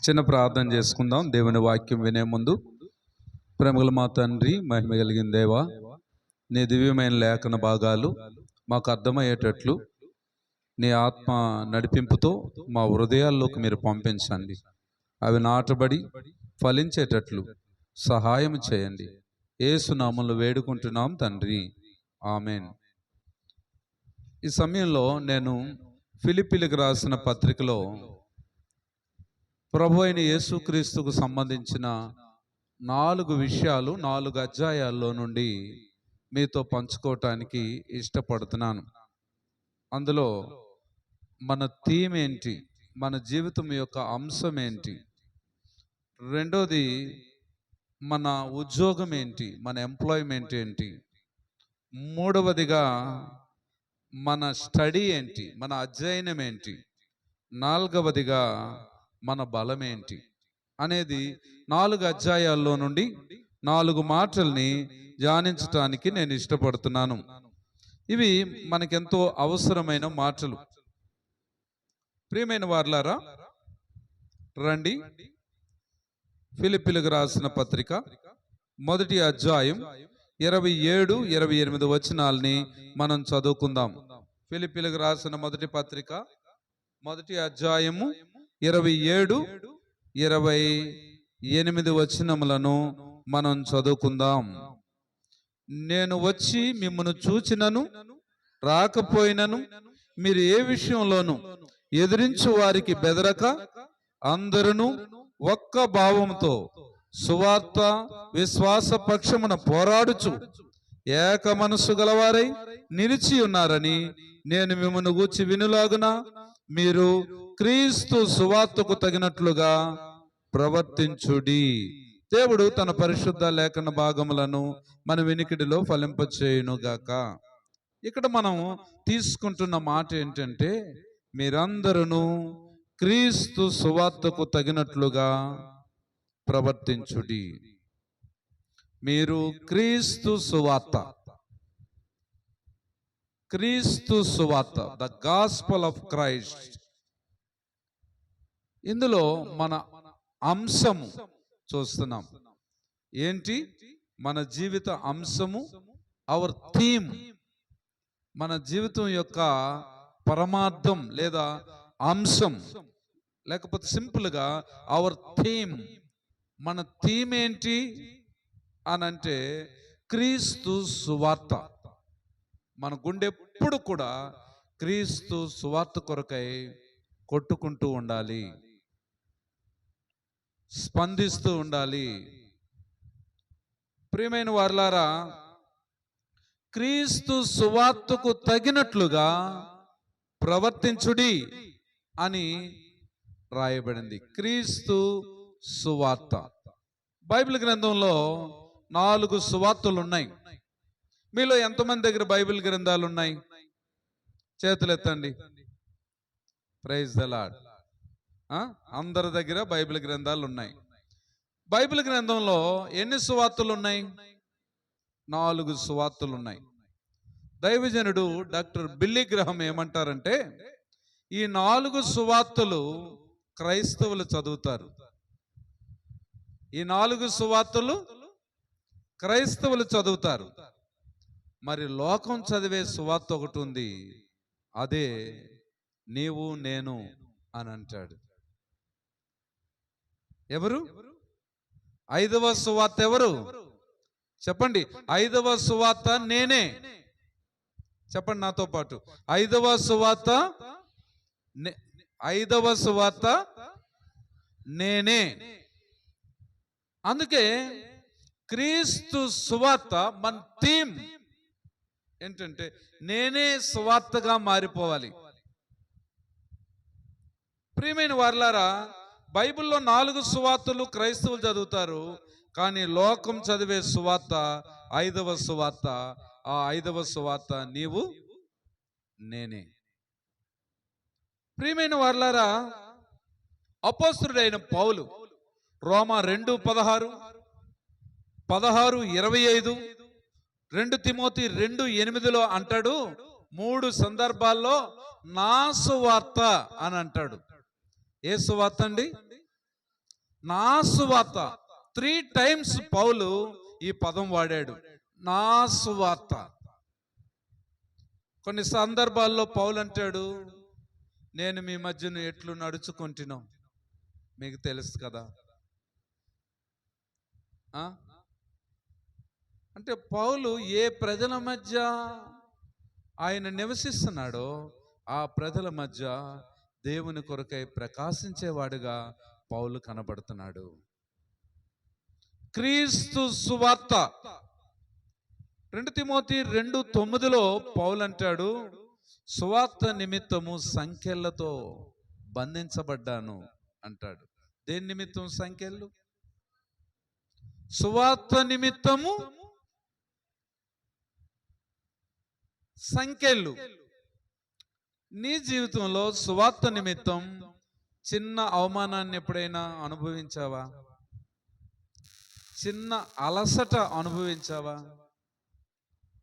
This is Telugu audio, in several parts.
చిన్న ప్రార్థన చేసుకుందాం. దేవుని వాక్యం వినే ముందు ప్రేమగల మా తండ్రి, మహిమ కలిగిన దేవా, నీ దివ్యమైన లేఖన భాగాలు మాకు అర్థమయ్యేటట్లు నీ ఆత్మ నడిపింపుతో మా హృదయాల్లోకి మీరు పంపించండి. అవి నాటబడి ఫలించేటట్లు సహాయం చేయండి. యేసు నామములో వేడుకుంటున్నాం తండ్రి, ఆమెన్. ఈ సమయంలో నేను ఫిలిప్పీలకు రాసిన పత్రికలో ప్రభు అయిన యేసుక్రీస్తుకు సంబంధించిన 4 విషయాలు 4 అధ్యాయాల్లో నుండి మీతో పంచుకోవటానికి ఇష్టపడుతున్నాను. అందులో మన థీమ్ ఏంటి, మన జీవితం యొక్క అంశం ఏంటి, రెండోది మన ఉద్యోగం ఏంటి, మన ఎంప్లాయ్మెంట్ ఏంటి, మూడవదిగా మన స్టడీ ఏంటి, మన అధ్యయనం ఏంటి, నాలుగవదిగా మన బలం ఏంటి అనేది 4 అధ్యాయాల్లో నుండి 4 మాటల్ని ధ్యానించటానికి నేను ఇష్టపడుతున్నాను. ఇవి మనకెంతో అవసరమైన మాటలు. ప్రియమైన వారలారా, రండి ఫిలిప్పీలకు రాసిన పత్రిక 1వ అధ్యాయం 27, 28 వచనాల్ని మనం చదువుకుందాం. ఫిలిప్పీలకు రాసిన మొదటి పత్రిక 1వ అధ్యాయము 27, 28 వచనములను మనం చదువుకుందాం. నేను వచ్చి మిమ్మను చూచినను రాకపోయినను మీరు ఏ విషయంలోనూ ఎదిరించు వారికి బెదరక అందరూ ఒక్క భావంతో సువార్త విశ్వాస పక్షమున పోరాడుచు ఏక మనస్సు గలవారై నిలిచి ఉన్నారని నేను మిమ్మల్ని గూర్చి వినులాగున మీరు క్రీస్తు సువార్తకు తగినట్లుగా ప్రవర్తించుడి. దేవుడు తన పరిశుద్ధ లేఖన భాగములను మన వినికిడిలో ఫలింపచేయునుగాక. ఇక్కడ మనం తీసుకుంటున్న మాట ఏంటంటే, మీరందరూ క్రీస్తు సువార్తకు తగినట్లుగా ప్రవర్తించుడి. మీరు క్రీస్తు సువార్త, క్రీస్తు సువార్త, ద గాస్పల్ ఆఫ్ క్రైస్ట్. ఇందులో మన అంశము చూస్తున్నాం. ఏంటి మన జీవిత అంశము? అవర్ థీమ్, మన జీవితం యొక్క పరమార్థం లేదా అంశం, లేకపోతే సింపుల్గా అవర్ థీమ్. మన థీమ్ ఏంటి అని అంటే క్రీస్తు సువార్త. మన గుండె ఎప్పుడు కూడా క్రీస్తు సువార్త కొరకై కొట్టుకుంటూ ఉండాలి, స్పందిస్తూ ఉండాలి. ప్రియమైన వారలారా, క్రీస్తు సువార్తకు తగినట్లుగా ప్రవర్తించుడి అని రాయబడింది. క్రీస్తు సువార్త. బైబిల్ గ్రంథంలో 4 సువార్తలు ఉన్నాయి. మీలో ఎంతమంది దగ్గర బైబిల్ గ్రంథాలు ఉన్నాయి? చేతులు ఎత్తండి. Praise the Lord. అందరి దగ్గర బైబిల్ గ్రంథాలు ఉన్నాయి. బైబిల్ గ్రంథంలో ఎన్ని సువార్తలు ఉన్నాయి? 4 సువార్తలు ఉన్నాయి. దైవజనుడు డాక్టర్ బిల్లీ గ్రహం ఏమంటారంటే, ఈ 4 సువార్తలు క్రైస్తవులు చదువుతారు. ఈ 4 సువార్తలు క్రైస్తవులు చదువుతారు. మరి లోకం చదివే సువార్త ఒకటి ఉంది, అదే నీవు నేను అని అంటాడు. ఎవరు? 5వ సువార్త ఎవరు? చెప్పండి. 5వ సువార్త నేనే. చెప్పండి నాతో పాటు. 5వ సువార్త, 5వ సువార్త నేనే. అందుకే క్రీస్తు సువార్త మన థీమ్ ఏంటంటే, నేనే సువార్తగా మారిపోవాలి. ప్రియమైన వారలారా, బైబిల్లో 4 సువార్తలు క్రైస్తవులు చదువుతారు, కానీ లోకం చదివే సువార్త 5వ సువార్త. ఆ 5వ సువార్త నీవు నేనే. ప్రియమైన వారలారా, అపోస్తలుడైన పౌలు రోమా 2:16, 16:25, 2 తిమోతి 2:8 అంటాడు. 3 సందర్భాల్లో నా సువార్త అని అంటాడు. ఏ సువార్త అండి? నా సువార్త 3 times పౌలు ఈ పదం వాడాడు, నా సువార్త. కొన్ని సందర్భాల్లో పౌలు అంటాడు, నేను మీ మధ్యన ఎట్లు నడుచుకుంటున్నాం మీకు తెలుసు కదా. అంటే పౌలు ఏ ప్రజల మధ్య ఆయన నివసిస్తున్నాడో ఆ ప్రజల మధ్య దేవుని కొరకై ప్రకాశించేవాడుగా పౌలు కనబడుతున్నాడు. క్రీస్తు సువార్త 2 తిమోతి 2:9 పౌలు అంటాడు, సువార్త నిమిత్తము సంఖ్యలతో బంధించబడ్డాను అంటాడు. దేని నిమిత్తం సంఖ్యలు? సువార్త నిమిత్తము సంఖ్యలు. నీ జీవితంలో సువార్త నిమిత్తం చిన్న అవమానాన్ని ఎప్పుడైనా అనుభవించావా? చిన్న అలసట అనుభవించావా?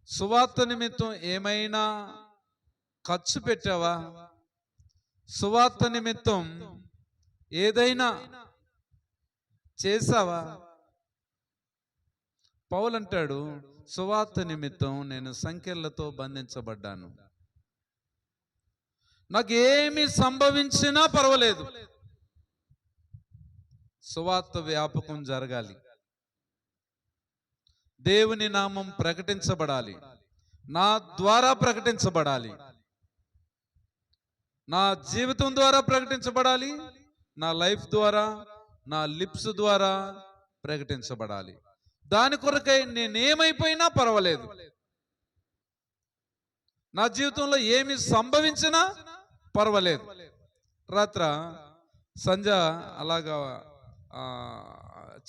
సువార్త నిమిత్తం ఏమైనా ఖర్చు పెట్టావా? సువార్త నిమిత్తం ఏదైనా చేసావా? పౌలు అంటాడు, సువార్త నిమిత్తం నేను సంఖ్యలతో బంధించబడ్డాను. నాకేమి సంభవించినా పర్వాలేదు, సువార్త వ్యాపకం జరగాలి, దేవుని నామం ప్రకటించబడాలి, నా ద్వారా ప్రకటించబడాలి, నా జీవితం ద్వారా ప్రకటించబడాలి, నా లైఫ్ ద్వారా, నా లిప్స్ ద్వారా ప్రకటించబడాలి. దాని కొరకై నేనేమైపోయినా పర్వాలేదు, నా జీవితంలో ఏమి సంభవించినా పర్వాలేదు. రాత్ర సంజ అలాగా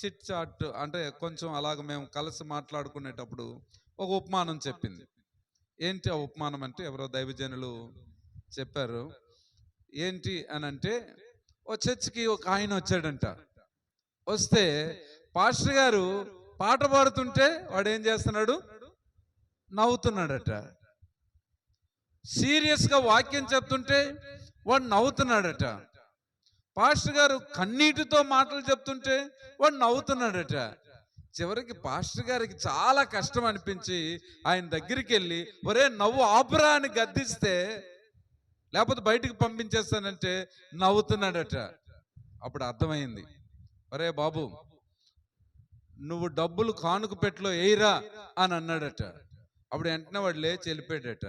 చిట్ చాట్ అంటే కొంచెం అలాగ మేము కలిసి మాట్లాడుకునేటప్పుడు ఒక ఉపమానం చెప్పింది. ఏంటి ఆ ఉపమానం అంటే, ఎవరో దైవజనులు చెప్పారు. ఏంటి అని అంటే, ఓ చర్చికి ఒక ఆయన వచ్చాడంట. వస్తే పాస్టర్ గారు పాట పాడుతుంటే వాడు ఏం చేస్తున్నాడు? నవ్వుతున్నాడట. సీరియస్గా వాక్యం చెప్తుంటే వాడు నవ్వుతున్నాడట. పాస్టర్ గారు కన్నీటితో మాటలు చెప్తుంటే వాడు నవ్వుతున్నాడట. చివరికి పాస్టర్ గారికి చాలా కష్టం అనిపించి ఆయన దగ్గరికి వెళ్ళి, ఒరే నవ్వు ఆపురా అని గద్దిస్తే, లేకపోతే బయటికి పంపించేస్తానంటే నవ్వుతున్నాడట. అప్పుడు అర్థమైంది, ఒరే బాబు నువ్వు డబ్బులు కానుక పెట్టులో వేయరా అని అన్నాడట. అప్పుడు వెంటనే వాడు లేచి వెళ్ళిపోయాడట.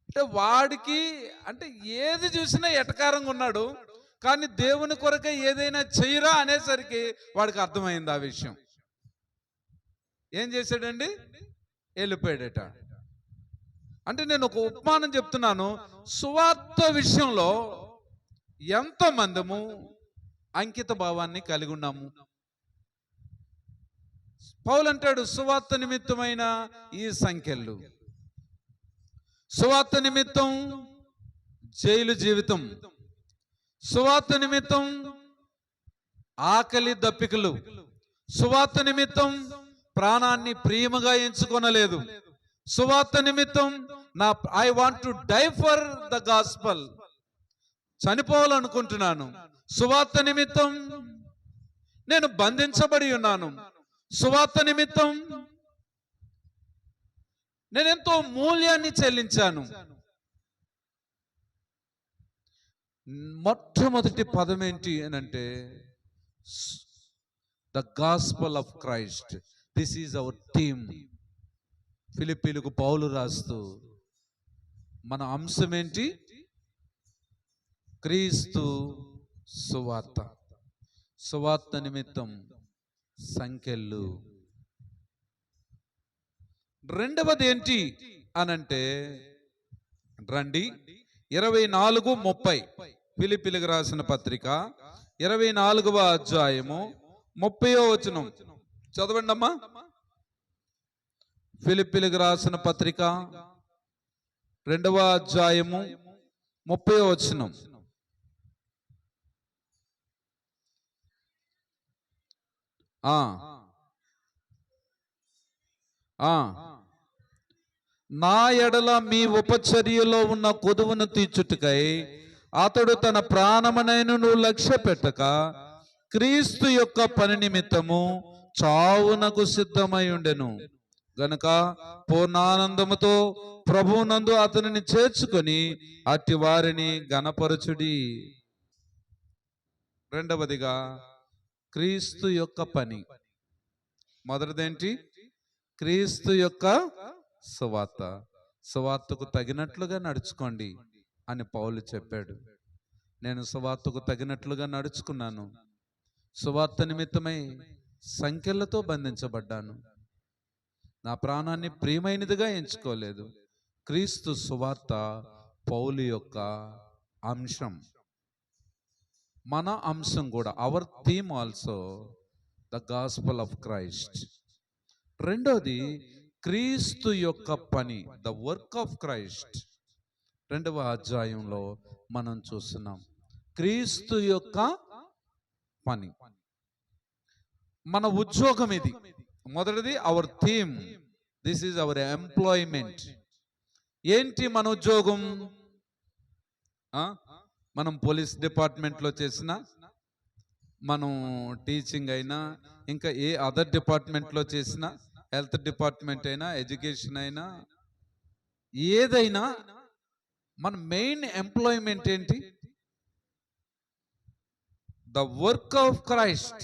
అంటే వాడికి అంటే ఏది చూసినా ఎటకారంగా ఉన్నాడు, కానీ దేవుని కొరకే ఏదైనా చెయ్యరా అనేసరికి వాడికి అర్థమైంది ఆ విషయం. ఏం చేశాడండి? వెళ్ళిపోయాడట. అంటే నేను ఒక ఉపమానం చెప్తున్నాను. సువార్త విషయంలో ఎంతమందము అంకిత భావాన్ని కలిగి ఉన్నాము? పౌలు అంటాడు, సువార్త నిమిత్తమైన ఈ సంఖ్యలు, సువార్త నిమిత్తం జైలు జీవితం, సువార్త నిమిత్తం ఆకలి దప్పికలు, సువార్త నిమిత్తం ప్రాణాన్ని ప్రియముగా ఎంచుకొనలేదు, సువార్త నిమిత్తం I want to die for the gospel, చనిపోవాలనుకుంటున్నాను, సువార్త నిమిత్తం నేను బంధించబడి ఉన్నాను, సువార్త నిమిత్తం నేనెంతో మూల్యాన్ని చెల్లించాను. మొట్టమొదటి పదం ఏంటి అని అంటే, the gospel of Christ. This is our theme. ఫిలిప్పీలకు పౌలు రాస్తూ, మన అంశం ఏంటి? క్రీస్తు సువార్త. సువార్త నిమిత్తం సంఖ్యలు. రెండవది ఏంటి అనంటే, రండి 24:30 ఫిలిప్పీలకు రాసిన పత్రిక 24వ అధ్యాయము 30వ వచనం చదవండి అమ్మా. ఫిలిప్పీలకు రాసిన పత్రిక 2వ అధ్యాయము 30వ వచనం. నా ఎడల మీ ఉపచర్యలో ఉన్న కొదువును తీర్చుటకై అతడు తన ప్రాణమునైనను లక్ష్య పెట్టక క్రీస్తు యొక్క పని నిమిత్తము చావునకు సిద్ధమై ఉండెను గనుక పూర్ణానందముతో ప్రభువునందు అతనిని చేర్చుకొని అట్టి వారిని గణపరచుడి. రెండవదిగా క్రీస్తు యొక్క పని. మొదటిదేంటి? క్రీస్తు యొక్క సువార్త. సువార్తకు తగినట్లుగా నడుచుకోండి అని పౌలు చెప్పాడు. నేను సువార్తకు తగినట్లుగా నడుచుకున్నాను. సువార్త నిమిత్తమై సంఖ్యలతో బంధించబడ్డాను. నా ప్రాణాన్ని ప్రియమైనదిగా ఎంచుకోలేదు. క్రీస్తు సువార్త పౌలు యొక్క అంశం, మన అంశం కూడా. Our theme also the gospel of Christ. రెండోది క్రీస్తు యొక్క పని, ద వర్క్ ఆఫ్ క్రైస్ట్. 2వ అధ్యాయంలో మనం చూస్తున్నాం క్రీస్తు యొక్క పని. మన ఉద్యోగం ఇది. మొదటిది our theme, this is our employment. ఏంటి మన ఉద్యోగం? మనం పోలీస్ డిపార్ట్మెంట్లో చేసిన, మనం టీచింగ్ అయినా, ఇంకా ఏ అదర్ డిపార్ట్మెంట్లో చేసినా, హెల్త్ డిపార్ట్మెంట్ అయినా, ఎడ్యుకేషన్ అయినా, ఏదైనా మన మెయిన్ ఎంప్లాయ్మెంట్ ఏంటి? ద వర్క్ ఆఫ్ క్రైస్ట్,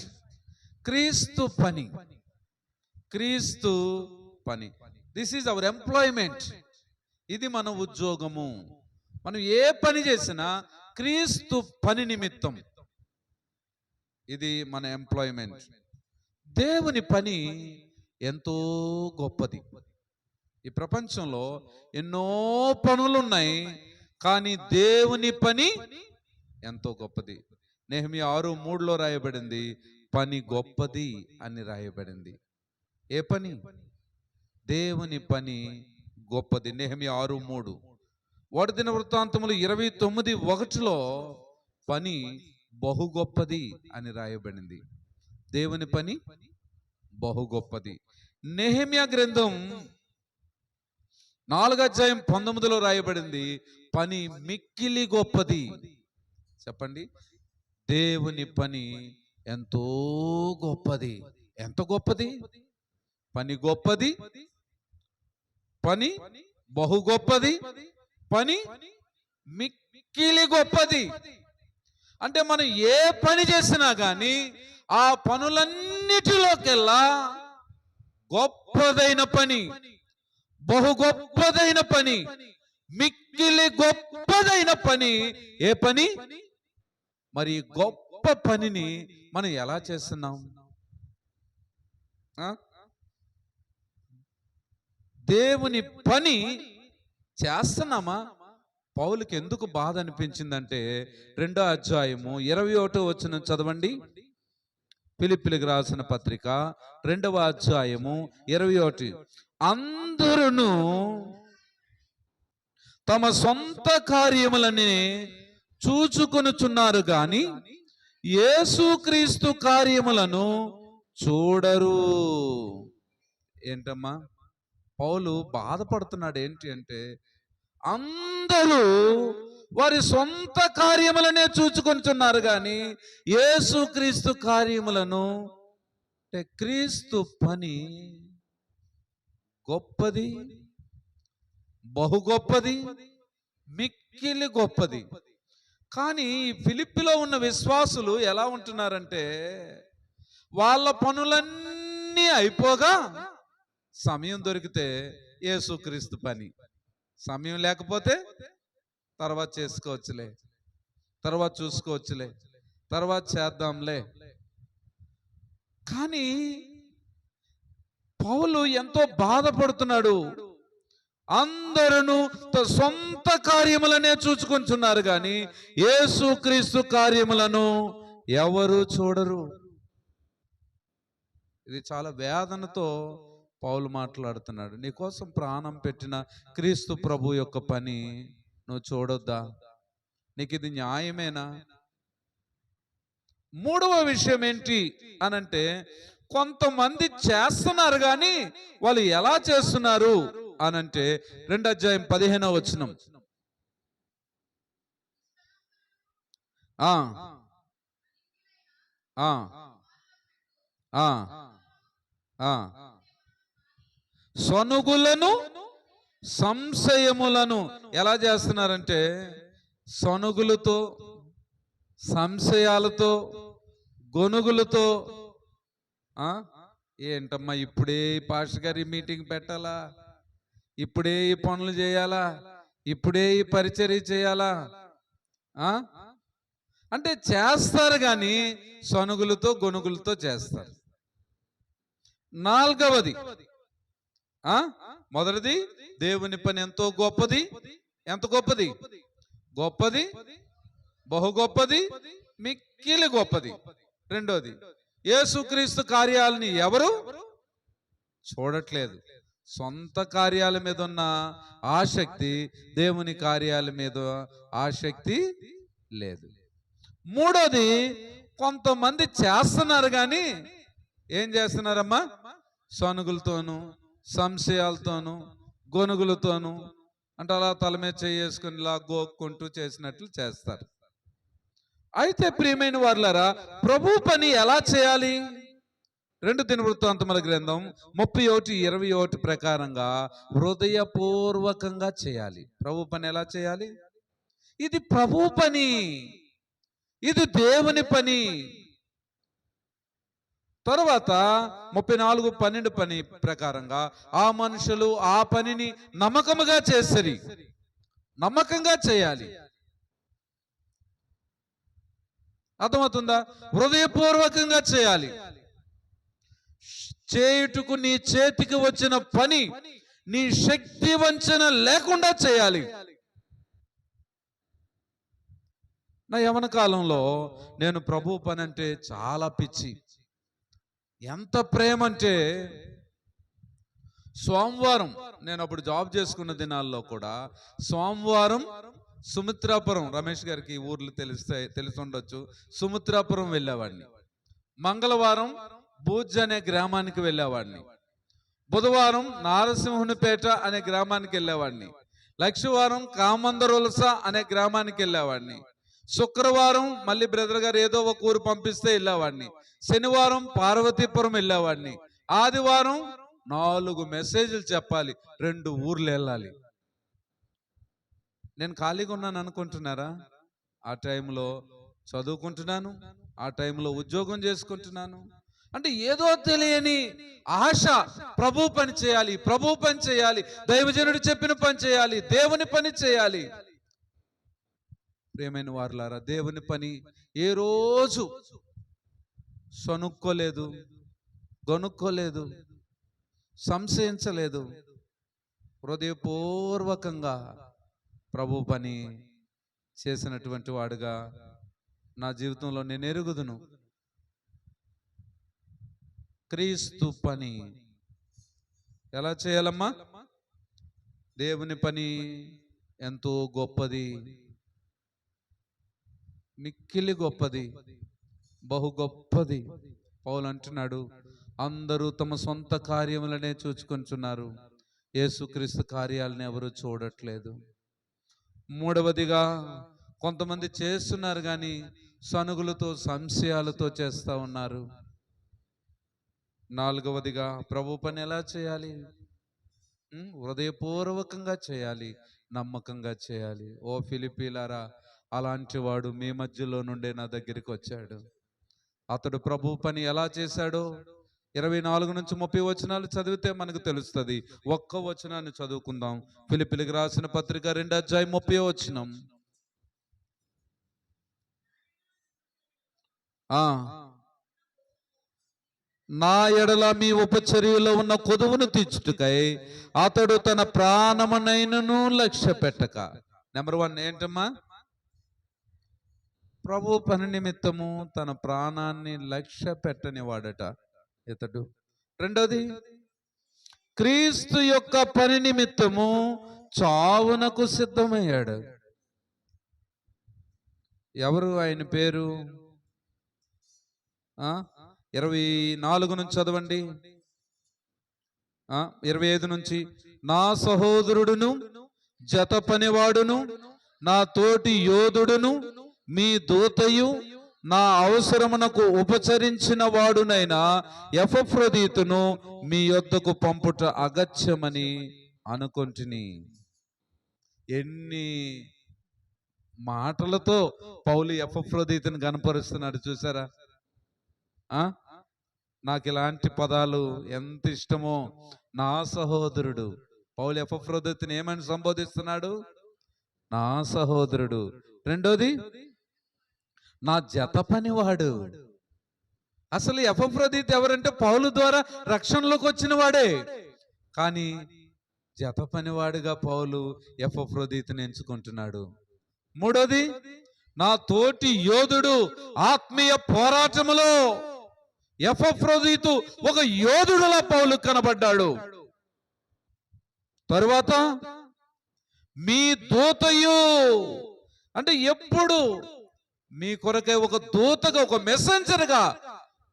క్రీస్తు పని. క్రీస్తు పని, దిస్ ఈజ్ అవర్ ఎంప్లాయ్మెంట్. ఇది మన ఉద్యోగము. మనం ఏ పని చేసినా క్రీస్తు పని నిమిత్తం, ఇది మన ఎంప్లాయ్మెంట్. దేవుని పని ఎంతో గొప్పది. ఈ ప్రపంచంలో ఎన్నో పనులున్నాయి, కానీ దేవుని పని ఎంతో గొప్పది. నెహెమ్యా 6:3 రాయబడింది, పని గొప్పది అని రాయబడింది. ఏ పని? దేవుని పని గొప్పది. నెహెమ్యా 6:3. 1 దినవృత్తాంతములు 29:1 పని బహు గొప్పది అని రాయబడింది. దేవుని పని బహు గొప్పది. నెహెమ్యా గ్రంథం 4:19 రాయబడింది, పని మిక్కిలి గొప్పది. చెప్పండి, దేవుని పని ఎంతో గొప్పది. ఎంత గొప్పది? పని గొప్పది, పని బహు గొప్పది, పని మిక్కిలి గొప్పది. అంటే మనం ఏ పని చేసినా కానీ ఆ పనులన్నిటిలోకెల్లా గొప్పదైన పని, బహు గొప్పదైన పని, మిక్కిలి గొప్పదైన పని ఏ పని? మరి గొప్ప పనిని మనం ఎలా చేస్తున్నాం? దేవుని పని చేస్తున్నామా? పౌలుకి ఎందుకు బాధ అనిపించిందంటే 2వ అధ్యాయము 21వ వచనం చదవండి. ఫిలిప్పీలకు రాసిన పత్రిక 2వ అధ్యాయము 21. అందరూ తమ సొంత కార్యములని చూచుకొనుచున్నారు గాని యేసుక్రీస్తు కార్యములను చూడరు. ఏంటమ్మా పౌలు బాధపడుతున్నాడు? ఏంటి అంటే, అందరూ వారి సొంత కార్యములనే చూచుకొనుచున్నారు కానీ యేసుక్రీస్తు కార్యములను, అంటే క్రీస్తు పని గొప్పది, బహు గొప్పది, మిక్కిలి గొప్పది. కానీ ఫిలిప్పీలో ఉన్న విశ్వాసులు ఎలా ఉంటున్నారంటే, వాళ్ళ పనులన్నీ అయిపోగా సమయం దొరికితే యేసుక్రీస్తు పని, సమయం లేకపోతే తర్వాత చేసుకోవచ్చులే, తర్వాత చూసుకోవచ్చులే, తర్వాత చేద్దాంలే. కానీ పౌలు ఎంతో బాధపడుతున్నాడు. అందరూ సొంత కార్యములనే చూచుకొంటున్నారు కానీ యేసుక్రీస్తు కార్యములను ఎవరు చూడరు. ఇది చాలా వేదనతో పౌలు మాట్లాడుతున్నాడు. నీకోసం ప్రాణం పెట్టిన క్రీస్తు ప్రభు యొక్క పని నువ్వు చూడొద్దా? నీకు ఇది న్యాయమేనా? 3వ విషయం ఏంటి అనంటే, కొంతమంది చేస్తున్నారు కానీ వాళ్ళు ఎలా చేస్తున్నారు అనంటే 2వ అధ్యాయం 15వ వచనం. ఆ ఆ ఆ సనుగులను సంశయములను ఎలా చేస్తున్నారంటే, సనుగులతో, సంశయాలతో, గొనుగులతో, ఏంటమ్మా ఇప్పుడే పాస్టర్ గారి మీటింగ్ పెట్టాలా, ఇప్పుడే ఈ పనులు చేయాలా, ఇప్పుడే ఈ పరిచర్య చేయాలా అంటే చేస్తారు కానీ సనుగులతో గొనుగులతో చేస్తారు. నాలుగవది, మొదటిది దేవుని పని ఎంతో గొప్పది. ఎంత గొప్పది? గొప్పది, బహు గొప్పది, మిక్కిలి గొప్పది. రెండోది, యేసుక్రీస్తు కార్యాలని ఎవరు చూడట్లేదు. సొంత కార్యాల మీద ఉన్న ఆసక్తి, దేవుని కార్యాల మీద ఆసక్తి లేదు. మూడోది, కొంతమంది చేస్తున్నారు కానీ ఏం చేస్తున్నారమ్మా? సనుగులతోనూ, సంశయాలతోనూ, గొనుగులతోనూ, అంటే అలా తల మీద చేసుకుని ఇలా గోక్కుంటూ చేసినట్లు చేస్తారు. అయితే ప్రియమైన వారులారా, ప్రభు పని ఎలా చేయాలి? 2 దినవృత్తాంతముల గ్రంథం 31:21 ప్రకారంగా హృదయపూర్వకంగా చేయాలి. ప్రభు పని ఎలా చేయాలి? ఇది ప్రభు పని, ఇది దేవుని పని. తరువాత 34:12 పని ప్రకారంగా ఆ మనుషులు ఆ పనిని నమ్మకముగా చేసరి, నమ్మకంగా చేయాలి. అర్థమవుతుందా? హృదయపూర్వకంగా చేయాలి. చేయుటకు నీ చేతికి వచ్చిన పని నీ శక్తి వంచన లేకుండా చేయాలి. నా యవన కాలంలో నేను ప్రభు పని అంటే చాలా పిచ్చి. ఎంత ప్రేమ అంటే, సోమవారం, నేను అప్పుడు జాబ్ చేసుకున్న దినాల్లో కూడా సోమవారం సుమిత్రాపురం, రమేష్ గారికి ఊర్లు తెలుసుండొచ్చు, సుమిత్రాపురం వెళ్ళేవాడిని. మంగళవారం బూజ్ అనే గ్రామానికి వెళ్ళేవాడిని. బుధవారం నారసింహునిపేట అనే గ్రామానికి వెళ్ళేవాడిని. లక్షవారం కామందరులస అనే గ్రామానికి వెళ్ళేవాడిని. శుక్రవారం మళ్ళీ బ్రదర్ గారు ఏదో ఒక ఊరు పంపిస్తే వెళ్ళేవాడిని. శనివారం పార్వతీపురం వెళ్ళేవాడిని. ఆదివారం 4 మెసేజ్లు చెప్పాలి, 2 ఊర్లు వెళ్ళాలి. నేను ఖాళీగా ఉన్నాను అనుకుంటున్నారా? ఆ టైంలో చదువుకుంటున్నాను, ఆ టైంలో ఉద్యోగం చేసుకుంటున్నాను. అంటే ఏదో తెలియని ఆశ, ప్రభు పని చేయాలి, ప్రభు పని చేయాలి, దైవజనుడు చెప్పిన పని చేయాలి, దేవుని పని చేయాలి. ప్రియమైన వారులారా, దేవుని పని ఏ రోజు సనుక్కోలేదు, గొనుక్కోలేదు, సంశయించలేదు. హృదయపూర్వకంగా ప్రభు పని చేసినటువంటి వాడుగా నా జీవితంలో నేను ఎరుగుదును. క్రీస్తు పని ఎలా చేయాలమ్మా? దేవుని పని ఎంతో గొప్పది, మిక్కిలి గొప్పది, బహు గొప్పది. పౌలు అంటున్నాడు, అందరూ తమ సొంత కార్యములనే చూచుకొంచున్నారు, యేసుక్రీస్తు కార్యాలను ఎవరు చూడట్లేదు. మూడవదిగా, కొంతమంది చేస్తున్నారు కానీ సనుగులతో, సంశయాలతో చేస్తూ ఉన్నారు. నాలుగవదిగా, ప్రభు పని ఎలా చేయాలి? హృదయపూర్వకంగా చేయాలి, నమ్మకంగా చేయాలి. ఓ ఫిలిప్పీలారా, అలాంటి వాడు మీ మధ్యలో నుండే నా దగ్గరికి వచ్చాడు. అతడు ప్రభు పని ఎలా చేశాడో 24 నుంచి 30 వచనాలు చదివితే మనకు తెలుస్తుంది. ఒక్క వచనాన్ని చదువుకుందాం. ఫిలిప్పీలకు రాసిన పత్రిక 2వ అధ్యాయం 30వ వచనం. నా ఎడల మీ ఉపచర్యలో ఉన్న కొదువును తీర్చుటకై అతడు తన ప్రాణమునైనను లక్ష్య పెట్టక. నెంబర్ 1 ఏంటమ్మా? ప్రభు పని నిమిత్తము తన ప్రాణాన్ని లక్ష్య పెట్టని వాడట ఇతడు. రెండోది, క్రీస్తు యొక్క పని నిమిత్తము చావునకు సిద్ధమయ్యాడు. ఎవరు ఆయన పేరు? 24 నుంచి చదవండి, 25 నుంచి. నా సహోదరుడును జత పనివాడును నా తోటి యోధుడును మీ దూతయు నా అవసరమునకు ఉపచరించిన వాడునైనా ఎపఫ్రొదీతును మీ యొద్దకు పంపుట అగత్యమని అనుకొంటిని. ఎన్ని మాటలతో పౌలు ఎపఫ్రొదీతును గనపరుస్తున్నాడు చూసారా? నాకు ఇలాంటి పదాలు ఎంత ఇష్టమో. నా సహోదరుడు. పౌలు ఎపఫ్రొదీతుని ఏమని సంబోధిస్తున్నాడు? నా సహోదరుడు. రెండోది, నా జత పనివాడు. అసలు ఎపఫ్రొదీతు ఎవరంటే పౌలు ద్వారా రక్షణలోకి వచ్చిన వాడే, కానీ జత పనివాడుగా పౌలు ఎపఫ్రొదీతుని ఎంచుకుంటున్నాడు. మూడోది, నా తోటి యోధుడు. ఆత్మీయ పోరాటములో ఎపఫ్రొదీతు ఒక యోధుడులా పౌలు కనబడ్డాడు. తరువాత మీ దూతయు, అంటే ఎప్పుడు మీ కొరకై ఒక దూతగా, ఒక మెసెంజర్గా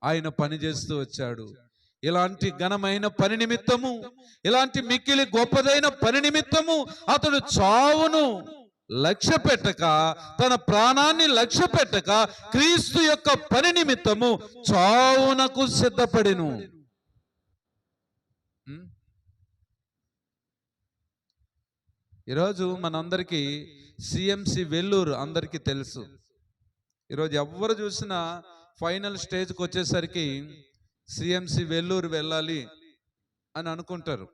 ఆయన పనిచేస్తూ వచ్చాడు. ఇలాంటి ఘనమైన పని నిమిత్తము, ఇలాంటి మిక్కిలి గొప్పదైన పని నిమిత్తము అతడు చావును లక్ష్య పెట్టక, తన ప్రాణాన్ని లక్ష్య పెట్టక, క్రీస్తు యొక్క పని నిమిత్తము చావునకు సిద్ధపడెను. ఈరోజు మనందరికీ సిఎంసి వెల్లూరు అందరికీ తెలుసు. ఈరోజు ఎవరు చూసినా ఫైనల్ స్టేజ్కి వచ్చేసరికి సిఎంసి వెల్లూరు వెళ్ళాలి అని అనుకుంటారు.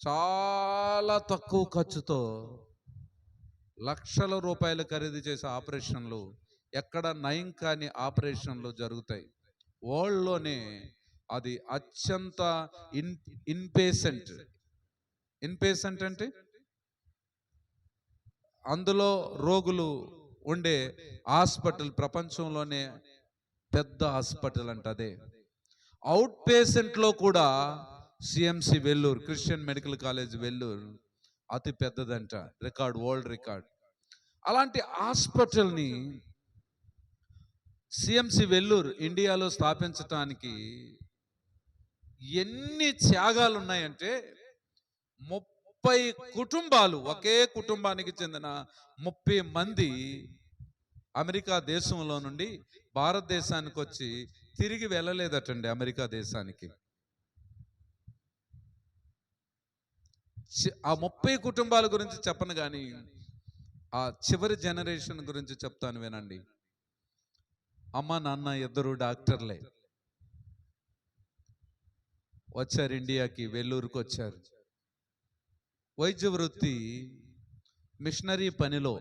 చాలా తక్కువ ఖర్చుతో లక్షల రూపాయలు ఖరీదు చేసే ఆపరేషన్లు, ఎక్కడ నయం కాని ఆపరేషన్లు జరుగుతాయి. వరల్డ్లోనే అది అత్యంత ఇన్పేషెంట్ అంటే అందులో రోగులు ఉండే హాస్పిటల్, ప్రపంచంలోనే పెద్ద హాస్పిటల్ అంటే అదే. అవుట్ పేషెంట్లో కూడా CMC Vellore, Christian medical college Vellore అతి పెద్దదంట, రికార్డ్, వరల్డ్ రికార్డ్. అలాంటి హాస్పిటల్ని సిఎంసి వెల్లూరు ఇండియాలో స్థాపించటానికి ఎన్ని త్యాగాలు ఉన్నాయంటే 30 కుటుంబాలు, ఒకే కుటుంబానికి చెందిన 30 మంది అమెరికా దేశంలో నుండి భారతదేశానికి వచ్చి తిరిగి వెళ్ళలేదటండి అమెరికా దేశానికి. ఆ 30 కుటుంబాల గురించి చెప్పను కానీ ఆ చివరి జనరేషన్ గురించి చెప్తాను వినండి. అమ్మ నాన్న ఇద్దరు డాక్టర్లే, వచ్చారు ఇండియాకి, వెల్లూరుకు వచ్చారు. వైద్య వృత్తి మిషనరీ పనిలో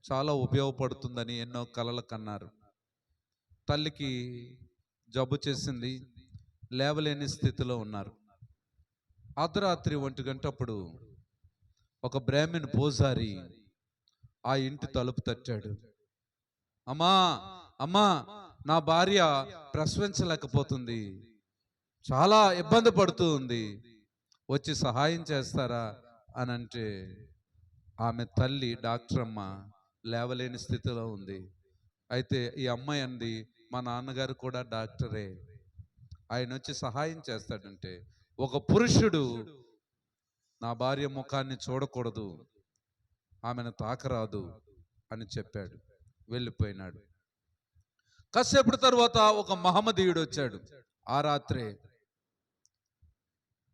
చాలా ఉపయోగపడుతుందని ఎన్నో కలలు కన్నారు. తల్లికి జబ్బు చేసింది, లేవలేని స్థితిలో ఉన్నారు. అర్ధరాత్రి 1 గంటప్పుడు ఒక బ్రాహ్మణ్ పూజారి ఆ ఇంటి తలుపు తట్టాడు. అమ్మా అమ్మా, నా భార్య ప్రసవించలేకపోతుంది, చాలా ఇబ్బంది పడుతూ ఉంది, వచ్చి సహాయం చేస్తారా అని అంటే, ఆమె తల్లి డాక్టర్ అమ్మ లేవలేని స్థితిలో ఉంది. అయితే ఈ అమ్మాయి అంది, మా నాన్నగారు కూడా డాక్టరే, ఆయన వచ్చి సహాయం చేస్తాడంటే, ఒక పురుషుడు నా భార్య ముఖాన్ని చూడకూడదు, ఆమెను తాకరాదు అని చెప్పాడు, వెళ్ళిపోయినాడు. కాసేపటి తర్వాత ఒక మహమ్మదీయుడు వచ్చాడు. ఆ రాత్రే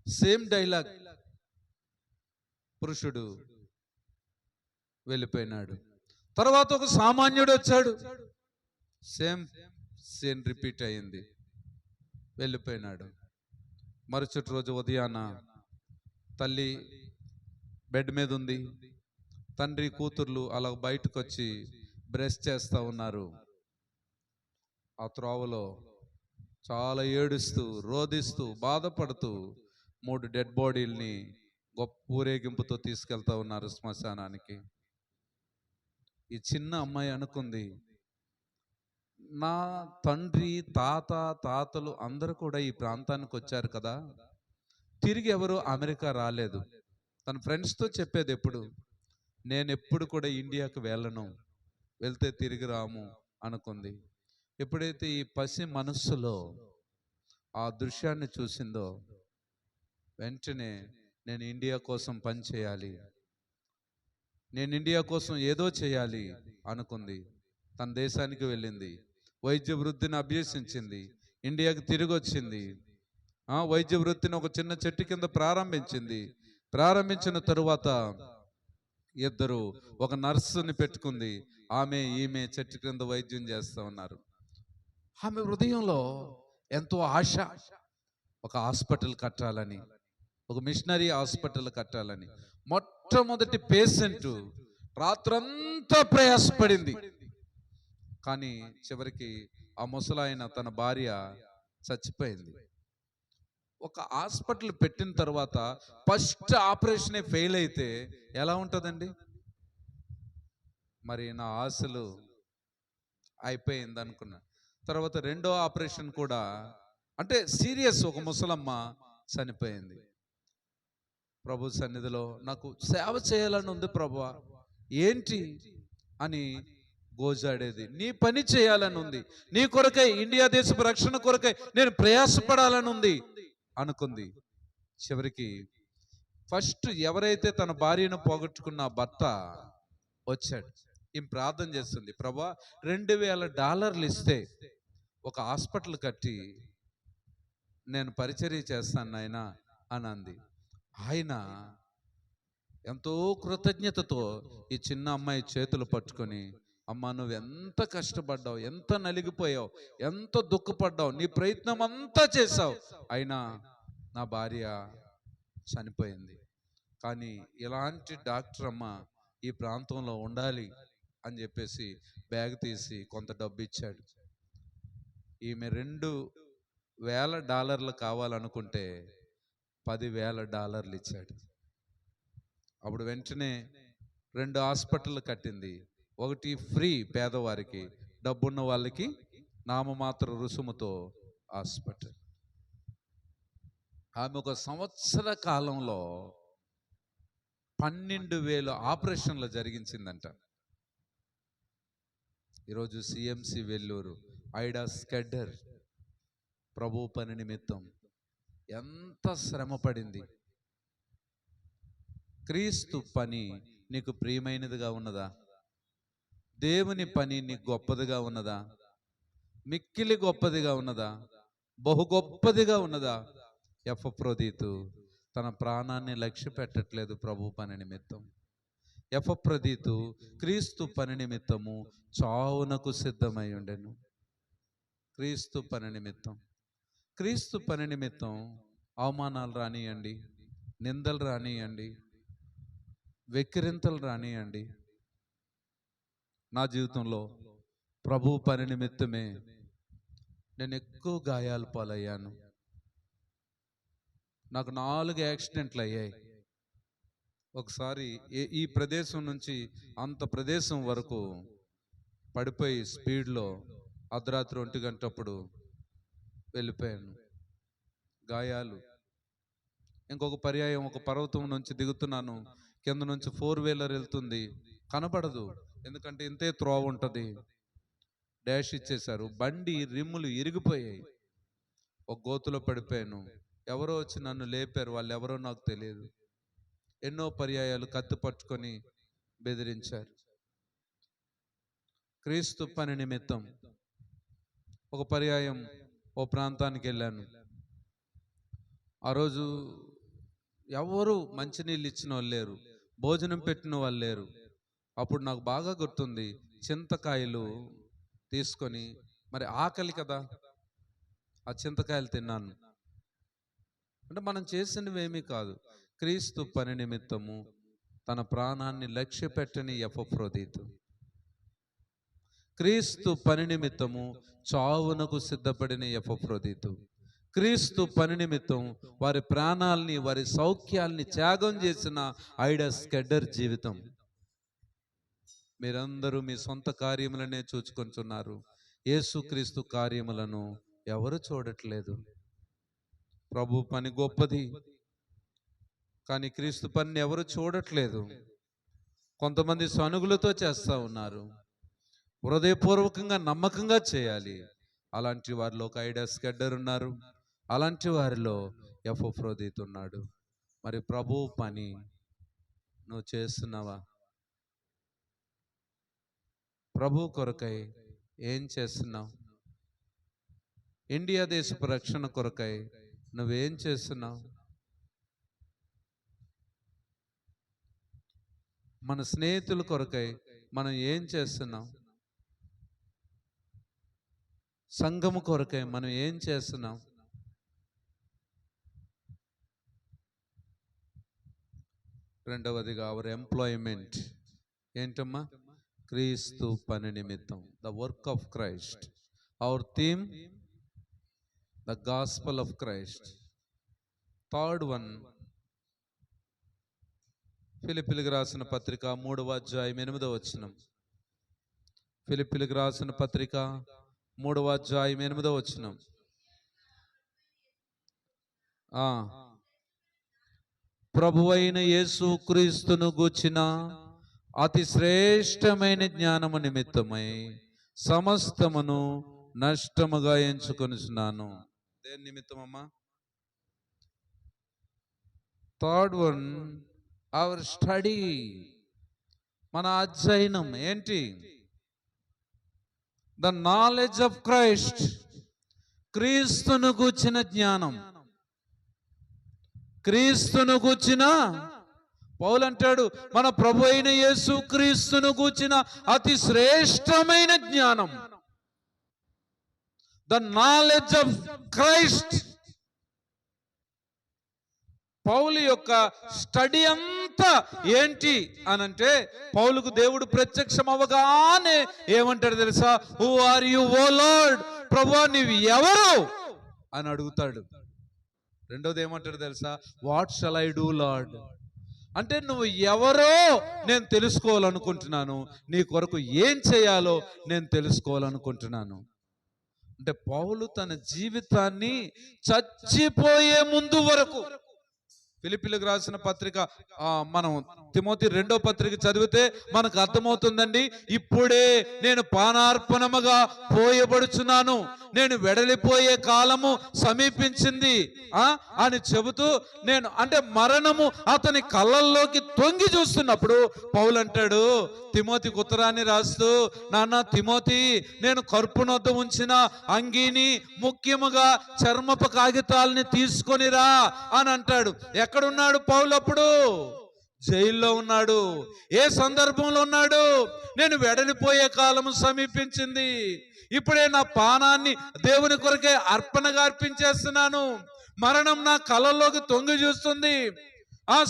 సేమ్ డైలాగ్, పురుషుడు వెళ్ళిపోయినాడు. తర్వాత ఒక సామాన్యుడు వచ్చాడు, సేమ్ సీన్ రిపీట్ అయింది, వెళ్ళిపోయినాడు. మరుసటి రోజు ఉదయాన తల్లి బెడ్ మీద ఉంది, తండ్రి కూతుర్లు అలా బయటకు వచ్చి బ్రష్ చేస్తూ ఉన్నారు. ఆ త్రోవలో చాలా ఏడుస్తూ, రోదిస్తూ, బాధపడుతూ 3 డెడ్ బాడీల్ని గొప్ప ఊరేగింపుతో తీసుకెళ్తా ఉన్నారు శ్మశానానికి. ఈ చిన్న అమ్మాయి అనుకుంది, నా తండ్రి, తాతలు అందరూ కూడా ఈ ప్రాంతానికి వచ్చారు కదా, తిరిగి ఎవరు అమెరికా రాలేదు. తన ఫ్రెండ్స్తో చెప్పేది ఎప్పుడు, నేను ఎప్పుడు కూడా ఇండియాకు వెళ్ళను, వెళ్తే తిరిగి రాము అనుకుంది. ఎప్పుడైతే ఈ పసి మనస్సులో ఆ దృశ్యాన్ని చూసిందో, వెంటనే నేను ఇండియా కోసం పని చేయాలి, నేను ఇండియా కోసం ఏదో చేయాలి అనుకుంది. తన దేశానికి వెళ్ళింది, వైద్య వృత్తిని అభ్యసించింది, ఇండియాకి తిరిగి వచ్చింది. వైద్య వృత్తిని ఒక చిన్న చెట్టు కింద ప్రారంభించిన తరువాత ఇద్దరు, ఒక నర్సుని పెట్టుకుంది, ఈమె చెట్టు కింద వైద్యం చేస్తా ఉన్నారు. ఆమె హృదయంలో ఎంతో ఆశ, ఒక హాస్పిటల్ కట్టాలని, ఒక మిషనరీ హాస్పిటల్ కట్టాలని. మొట్టమొదటి పేషెంట్ రాత్రంతా ప్రయాసపడింది, కానీ చివరికి ఆ ముసలాయన తన భార్య చచ్చిపోయింది. ఒక హాస్పిటల్ పెట్టిన తర్వాత ఫస్ట్ ఆపరేషనే ఫెయిల్ అయితే ఎలా ఉంటుందండి? మరి నా ఆశలు అయిపోయింది అనుకున్నా. తర్వాత రెండో ఆపరేషన్ కూడా అంటే సీరియస్, ఒక ముసలమ్మ చనిపోయింది. ప్రభు సన్నిధిలో నాకు సేవ చేయాలని ఉంది ప్రభువా, ఏంటి అని గోజాడేది. నీ పని చేయాలని ఉంది, నీ కొరకై, ఇండియా దేశపు రక్షణ కొరకై నేను ప్రయాసపడాలని ఉంది అనుకుంది. చివరికి ఫస్ట్ ఎవరైతే తన భార్యను పోగొట్టుకున్న భర్త వచ్చాడు. ఈమె ప్రార్థన చేస్తుంది, ప్రభువా $2000 ఇస్తే ఒక హాస్పిటల్ కట్టి నేను పరిచర్య చేస్తాను నాయన అని అంది. ఆయన ఎంతో కృతజ్ఞతతో ఈ చిన్న అమ్మాయి చేతులు పట్టుకొని, అమ్మ నువ్వు ఎంత కష్టపడ్డావు, ఎంత నలిగిపోయావు, ఎంత దుఃఖపడ్డావు, నీ ప్రయత్నం అంతా చేశావు, అయినా నా భార్య చనిపోయింది. కానీ ఇలాంటి డాక్టర్ అమ్మ ఈ ప్రాంతంలో ఉండాలి అని చెప్పేసి బ్యాగ్ తీసి కొంత డబ్బు ఇచ్చాడు. ఈమె $2000 కావాలనుకుంటే $10,000 ఇచ్చాడు. అప్పుడు వెంటనే 2 హాస్పిటల్ కట్టింది. ఒకటి ఫ్రీ పేదవారికి, డబ్బున్న వాళ్ళకి నామమాత్ర రుసుముతో హాస్పిటల్. ఆమె ఒక సంవత్సర కాలంలో 12,000 ఆపరేషన్లు జరిగించిందంట. ఈరోజు సిఎంసి వెల్లూరు, ఐడా స్కెడ్డర్ ప్రభు పని నిమిత్తం ఎంత శ్రమ పడింది. క్రీస్తు పని నీకు ప్రియమైనదిగా ఉన్నదా? దేవుని పని నీకు గొప్పదిగా ఉన్నదా? మిక్కిలి గొప్పదిగా ఉన్నదా? బహు గొప్పదిగా ఉన్నదా? ఎపఫ్రోదీతు తన ప్రాణాన్ని లక్ష్య పెట్టట్లేదు ప్రభు పని నిమిత్తం. ఎపఫ్రోదీతు క్రీస్తు పని నిమిత్తము చావునకు సిద్ధమై ఉండెను. క్రీస్తు పని నిమిత్తం అవమానాలు రానియండి, నిందలు రానియండి, వెక్కిరింతలు రానియండి. నా జీవితంలో ప్రభు పని నిమిత్తమే నేను ఎక్కువ గాయాలు పాలయ్యాను. నాకు 4 యాక్సిడెంట్లు అయ్యాయి. ఒకసారి ఈ ప్రదేశం నుంచి అంత ప్రదేశం వరకు పడిపోయి స్పీడ్లో అర్ధరాత్రి 1 గంటప్పుడు వెళ్ళిపోయాను, గాయాలు. ఇంకొక పర్యాయం ఒక పర్వతం నుంచి దిగుతున్నాను, కింద నుంచి 4-వీలర్ వెళ్తుంది, కనబడదు, ఎందుకంటే ఇంతే త్రోవ ఉంటుంది. డాష్ ఇచ్చేశారు, బండి రిమ్ములు ఇరిగిపోయాయి. ఒక గోతులో పడిపోయాను. ఎవరో వచ్చి నన్ను లేపారు, వాళ్ళు ఎవరో నాకు తెలియదు. ఎన్నో పర్యాయాలు కత్తి పట్టుకొని బెదిరించారు. క్రీస్తు పని నిమిత్తం ఒక పర్యాయం ఓ ప్రాంతానికి వెళ్ళాను. ఆ రోజు ఎవరు మంచినీళ్ళు ఇచ్చిన వాళ్ళు లేరు, భోజనం పెట్టిన వాళ్ళు లేరు. అప్పుడు నాకు బాగా గుర్తుంది, చింతకాయలు తీసుకొని, మరి ఆకలి కదా, ఆ చింతకాయలు తిన్నాను. అంటే మనం చేసినవి ఏమీ కాదు. క్రీస్తు పని నిమిత్తము తన ప్రాణాన్ని లక్ష్య పెట్టని ఎపఫ్రోదీతు, క్రీస్తు పని నిమిత్తము చావునకు సిద్ధపడిన ఎపఫ్రోదీతు, క్రీస్తు పని నిమిత్తం వారి ప్రాణాలని, వారి సౌఖ్యాల్ని త్యాగం చేసిన ఐడా స్కెడ్డర్ జీవితం. మీరందరూ మీ సొంత కార్యములనే చూచుకొంటున్నారు, యేసుక్రీస్తు కార్యములను ఎవరు చూడట్లేదు. ప్రభు పని గొప్పది, కానీ క్రీస్తు పనిని ఎవరు చూడట్లేదు. కొంతమంది సనుగులతో చేస్తూ ఉన్నారు, హృదయపూర్వకంగా నమ్మకంగా చేయాలి. అలాంటి వారిలో ఒక ఐడా స్కెడ్డర్ ఉన్నారు, అలాంటి వారిలో ఎపఫ్రోదీతు ఉన్నాడు. మరి ప్రభు పని నువ్వు చేస్తున్నావా? ప్రభు కొరకై ఏం చేస్తున్నావు? ఇండియా దేశపు రక్షణ కొరకై నువ్వేం చేస్తున్నావు? మన స్నేహితుల కొరకై మనం ఏం చేస్తున్నాం? సంఘము కొరకై మనం ఏం చేస్తున్నాం? రెండవదిగా అవర్ ఎంప్లాయ్మెంట్ ఏంటమ్మా? క్రీస్తు పని నిమిత్తం, the work of Christ. Our theme, the gospel of Christ. Third one, ఫిలిప్పీలకు రాసిన పత్రిక 3వ అధ్యాయం 8వ వచనం. ఫిలిప్పీలకు రాసిన పత్రిక 3వ అధ్యాయం 8వ వచనం. ప్రభువైన యేసు క్రీస్తును గూర్చిన అతి శ్రేష్టమైన జ్ఞానము నిమిత్తమై సమస్తమును నష్టముగా ఎంచుకొనిచున్నాను. దేని నిమిత్తమమ్మా? థర్డ్ వన్, అవర్ స్టడీ, మన అధ్యయనం ఏంటి? ద నాలెడ్జ్ ఆఫ్ క్రైస్ట్, క్రీస్తును గూర్చిన జ్ఞానం. క్రీస్తును గూర్చిన, పౌలు అంటాడు, మన ప్రభు అయిన యేసు క్రీస్తును గూర్చిన అతి శ్రేష్టమైన జ్ఞానం, ద నాలెడ్జ్ ఆఫ్ క్రైస్ట్. పౌలు యొక్క స్టడీ అంతా ఏంటి అనంటే, పౌలుకు దేవుడు ప్రత్యక్షం అవగానే ఏమంటాడు తెలుసా? Who are you O Lord, ప్రభువా నీవు ఎవరు అని అడుగుతాడు. రెండోది ఏమంటాడు తెలుసా? What shall I do Lord, అంటే నువ్వు ఎవరో నేను తెలుసుకోవాలనుకుంటున్నాను, నీ కొరకు ఏం చేయాలో నేను తెలుసుకోవాలనుకుంటున్నాను. అంటే పౌలు తన జీవితాన్ని చచ్చిపోయే ముందు వరకు, ఫిలిప్పీలకు రాసిన పత్రిక, మనం తిమోతి 2వ పత్రిక చదివితే మనకు అర్థమవుతుందండి. ఇప్పుడే నేను పానార్పణముగా పోయబడుచున్నాను, నేను వెడలిపోయే కాలము సమీపించింది అని చెబుతూ, నేను అంటే మరణము అతని కళ్ళల్లోకి తొంగి చూస్తున్నప్పుడు పౌలు అంటాడు తిమోతికి ఉత్తరాన్ని రాస్తూ, నాన్న తిమోతి, నేను కర్పునొద్ద ఉంచిన అంగీని, ముఖ్యముగా చర్మపు కాగితాలని తీసుకొనిరా అని అంటాడు. ఎక్కడున్నాడు పౌలు అప్పుడు? జైల్లో ఉన్నాడు. ఏ సందర్భంలో ఉన్నాడు? నేను వెడలిపోయే కాలము సమీపించింది, ఇప్పుడే నా పానాన్ని దేవుని కొరకే అర్పణగా అర్పించేస్తున్నాను, మరణం నా కళ్ళల్లోకి తొంగి చూస్తుంది.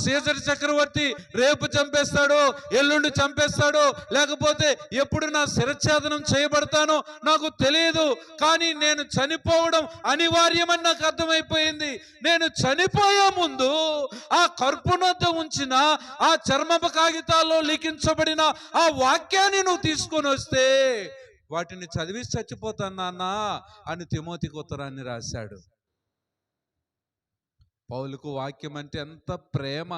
సీజర్ చక్రవర్తి రేపు చంపేస్తాడో, ఎల్లుండి చంపేస్తాడో, లేకపోతే ఎప్పుడు నా శిరఛేదనం చేయబడతానో నాకు తెలియదు, కానీ నేను చనిపోవడం అనివార్యమని నాకు అర్థమైపోయింది. నేను చనిపోయే ముందు ఆ కర్పునొద్ద ఉంచిన ఆ చర్మపు కాగితాల్లో లిఖించబడిన ఆ వాక్యాన్ని నువ్వు తీసుకొని వస్తే వాటిని చదివి చచ్చిపోతాను నాన్న అని తిమోతికి ఉత్తరాన్ని రాశాడు. పౌలుకు వాక్యం అంటే ఎంత ప్రేమ!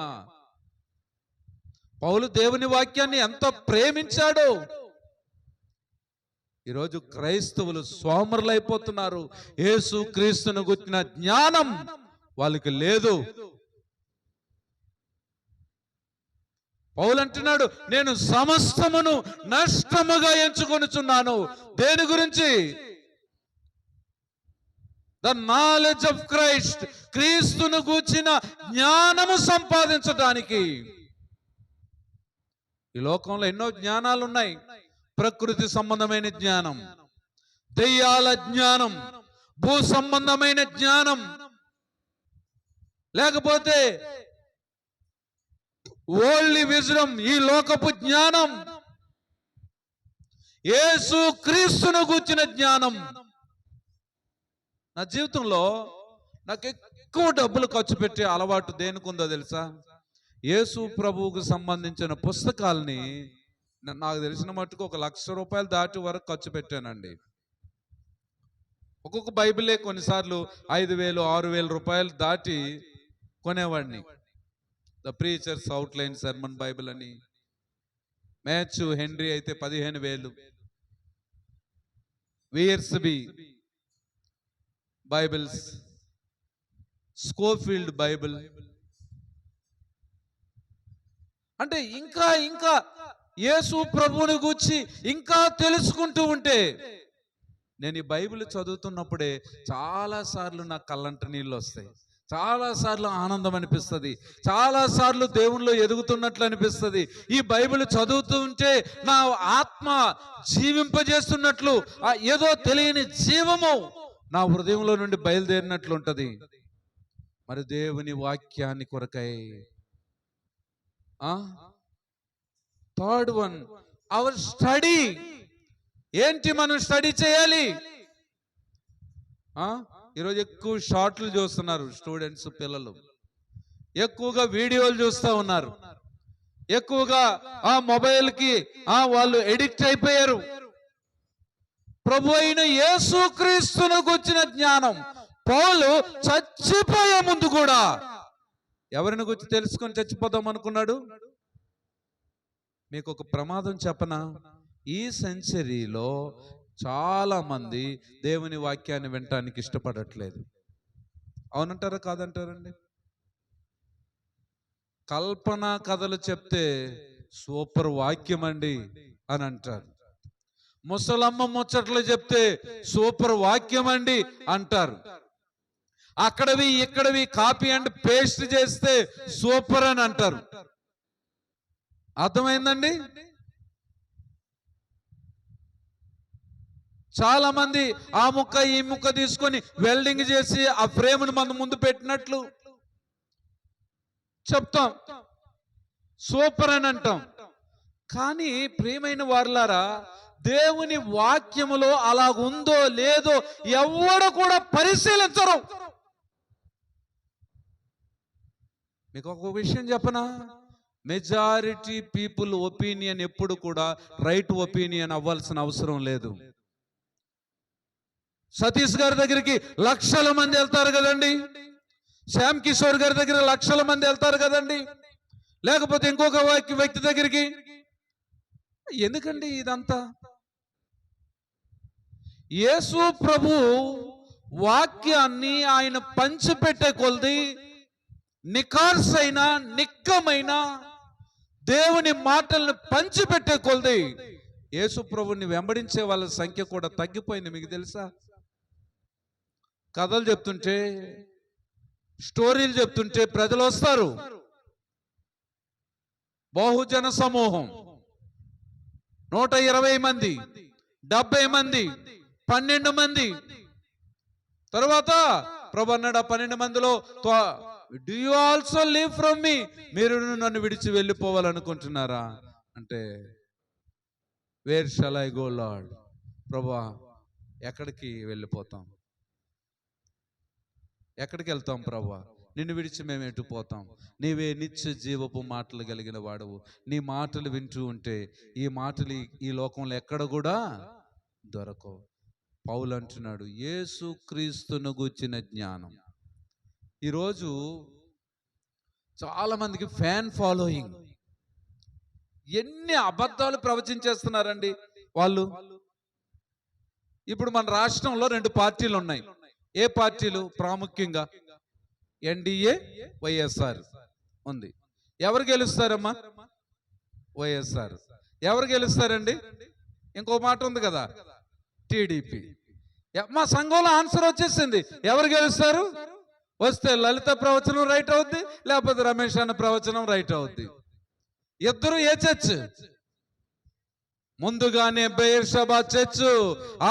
పౌలు దేవుని వాక్యాన్ని ఎంత ప్రేమించాడు! ఈరోజు క్రైస్తవులు సోమరులైపోతున్నారు. యేసు క్రీస్తును గుర్చిన జ్ఞానం వాళ్ళకి లేదు. పౌలు అంటున్నాడు, నేను సమస్తమును నష్టముగా ఎంచుకొనుచున్నాను. దేని గురించి? ద నాలెడ్జ్ ఆఫ్ క్రైస్ట్, క్రీస్తును గూర్చిన జ్ఞానము సంపాదించడానికి. ఈ లోకంలో ఎన్నో జ్ఞానాలు ఉన్నాయి. ప్రకృతి సంబంధమైన జ్ఞానం, దెయ్యాల జ్ఞానం, భూ సంబంధమైన జ్ఞానం, లేకపోతే వరల్డ్లీ విజ్డమ్, ఈ లోకపు జ్ఞానం. యేసు క్రీస్తును గూర్చిన జ్ఞానం. నా జీవితంలో నాకు ఎక్కువ డబ్బులు ఖర్చు పెట్టే అలవాటు దేనికుందో తెలుసా? యేసు ప్రభువుకు సంబంధించిన పుస్తకాలని నాకు తెలిసిన మట్టుకు 1,00,000 రూపాయలు దాటి వరకు ఖర్చు పెట్టానండి. ఒక్కొక్క బైబిలే కొన్నిసార్లు 5,000, 6,000 రూపాయలు దాటి కొనేవాడిని. The preacher's outline sermon Bible అని, మ్యాథ్యూ హెన్రీ అయితే 15,000, వియర్స్బీ బైబిల్స్, స్కోఫీల్డ్ బైబిల్, అంటే ఇంకా ఇంకా యేసు ప్రభువుని గూర్చి ఇంకా తెలుసుకుంటూ ఉంటే, నేను ఈ బైబిల్ చదువుతున్నప్పుడే చాలాసార్లు నాకు కళ్ళంట నీళ్ళు వస్తాయి, చాలాసార్లు ఆనందం అనిపిస్తుంది, చాలాసార్లు దేవునిలో ఎదుగుతున్నట్లు అనిపిస్తుంది. ఈ బైబిల్ చదువుతూ ఉంటే నా ఆత్మ జీవింపజేస్తున్నట్లు, ఏదో తెలియని జీవము నా హృదయంలో నుండి బయలుదేరినట్లు ఉంటుంది. మరి దేవుని వాక్యాన్ని కొరకై థర్డ్ వన్, అవర్ స్టడీ. ఏంటి మనం స్టడీ చేయాలి? ఈరోజు ఎక్కువ షార్ట్లు చూస్తున్నారు స్టూడెంట్స్, పిల్లలు ఎక్కువగా వీడియోలు చూస్తూ ఉన్నారు, ఎక్కువగా ఆ మొబైల్కి వాళ్ళు ఎడిక్ట్ అయిపోయారు. ప్రభు అయిన యేసుక్రీస్తునకు వచ్చిన జ్ఞానం పౌలు చచ్చిపోయే ముందు కూడా ఎవరిని గురించి తెలుసుకొని చచ్చిపోదాం అనుకున్నాడు? మీకు ఒక ప్రమాదం చెప్పనా? ఈ సెంచరీలో చాలా మంది దేవుని వాక్యాన్ని వినటానికి ఇష్టపడట్లేదు. అవునంటారా కాదంటారండి? కల్పనా కథలు చెప్తే సూపర్ వాక్యం అండి అని అంటారు, ముసలమ్మ ముచ్చట్లు చెప్తే సూపర్ వాక్యం అండి అంటారు, అక్కడవి ఇక్కడవి కాపీ అండ్ పేస్ట్ చేస్తే సూపర్ అని అంటారు. అర్థమైందండి? చాలా మంది ఆ ముక్క ఈ ముక్క తీసుకొని వెల్డింగ్ చేసి ఆ ఫ్రేమ్ను మన ముందు పెట్టినట్లు చెప్తాం, సూపర్ అని అంటాం. కానీ ప్రియమైన వారులారా, దేవుని వాక్యములో అలాగుందో లేదో ఎవడు కూడా పరిశీలించరు. మీకు ఒక విషయం చెప్పనా? మెజారిటీ పీపుల్ ఒపీనియన్ ఎప్పుడు కూడా రైట్ ఒపీనియన్ అవ్వాల్సిన అవసరం లేదు. సతీష్ గారి దగ్గరికి లక్షల మంది వెళ్తారు కదండి, శ్యామ్ కిషోర్ గారి దగ్గర లక్షల మంది వెళ్తారు కదండి, లేకపోతే ఇంకొక వ్యక్తి దగ్గరికి. ఎందుకండి ఇదంతా? యేసు ప్రభు వాక్యాన్ని ఆయన పంచిపెట్టే కొలది నిఖార్సైన నిక్కమైన దేవుని మాటలను పంచిపెట్టే కొలది యేసు ప్రభుని వెంబడించే వాళ్ళ సంఖ్య కూడా తగ్గిపోయింది. మీకు తెలుసా? కథలు చెప్తుంటే, స్టోరీలు చెప్తుంటే ప్రజలు వస్తారు, బహుజన సమూహం 120 మంది, 70 మంది, 12 మంది. తర్వాత ప్రభు అన్నాడు, 12 మందిలో do you also leave from me, మీరు నన్ను విడిచి వెళ్ళిపోవాలనుకుంటున్నారా అంటే, where shall I go Lord, ప్రభువా ఎక్కడికి వెళ్ళిపోతాం, ఎక్కడికి వెళ్తాం ప్రభువా, నిన్ను విడిచి మేము ఎటు పోతాం, నీవే నిత్య జీవపు మాటలు కలిగిన వాడవు, నీ మాటలు వింటూ ఉంటే ఈ మాటలు ఈ లోకంలో ఎక్కడ కూడా దొరకవు. పౌలు అంటున్నాడు, యేసుక్రీస్తును గూర్చిన జ్ఞానం. ఈరోజు చాలా మందికి ఫ్యాన్ ఫాలోయింగ్, ఎన్ని అబద్ధాలు ప్రవచించేస్తున్నారండి వాళ్ళు. ఇప్పుడు మన రాష్ట్రంలో 2 పార్టీలు ఉన్నాయి. ఏ పార్టీలు? ప్రాముఖ్యంగా ఎన్డీఏ, వైఎస్ఆర్ ఉంది. ఎవరు గెలుస్తారమ్మా? వైఎస్ఆర్. ఎవరు గెలుస్తారండి? ఇంకో మాట ఉంది కదా, టీడీపీ. మా సంఘంలో ఆన్సర్ వచ్చేసింది, ఎవరు గెలుస్తారు? వస్తే లలిత ప్రవచనం రైట్ అవుద్ది, లేకపోతే రమేష్ అన్న ప్రవచనం రైట్ అవుద్ది. ఇద్దరు ఏ చర్చ్? ముందుగానే బెయర్షెబా చర్చ్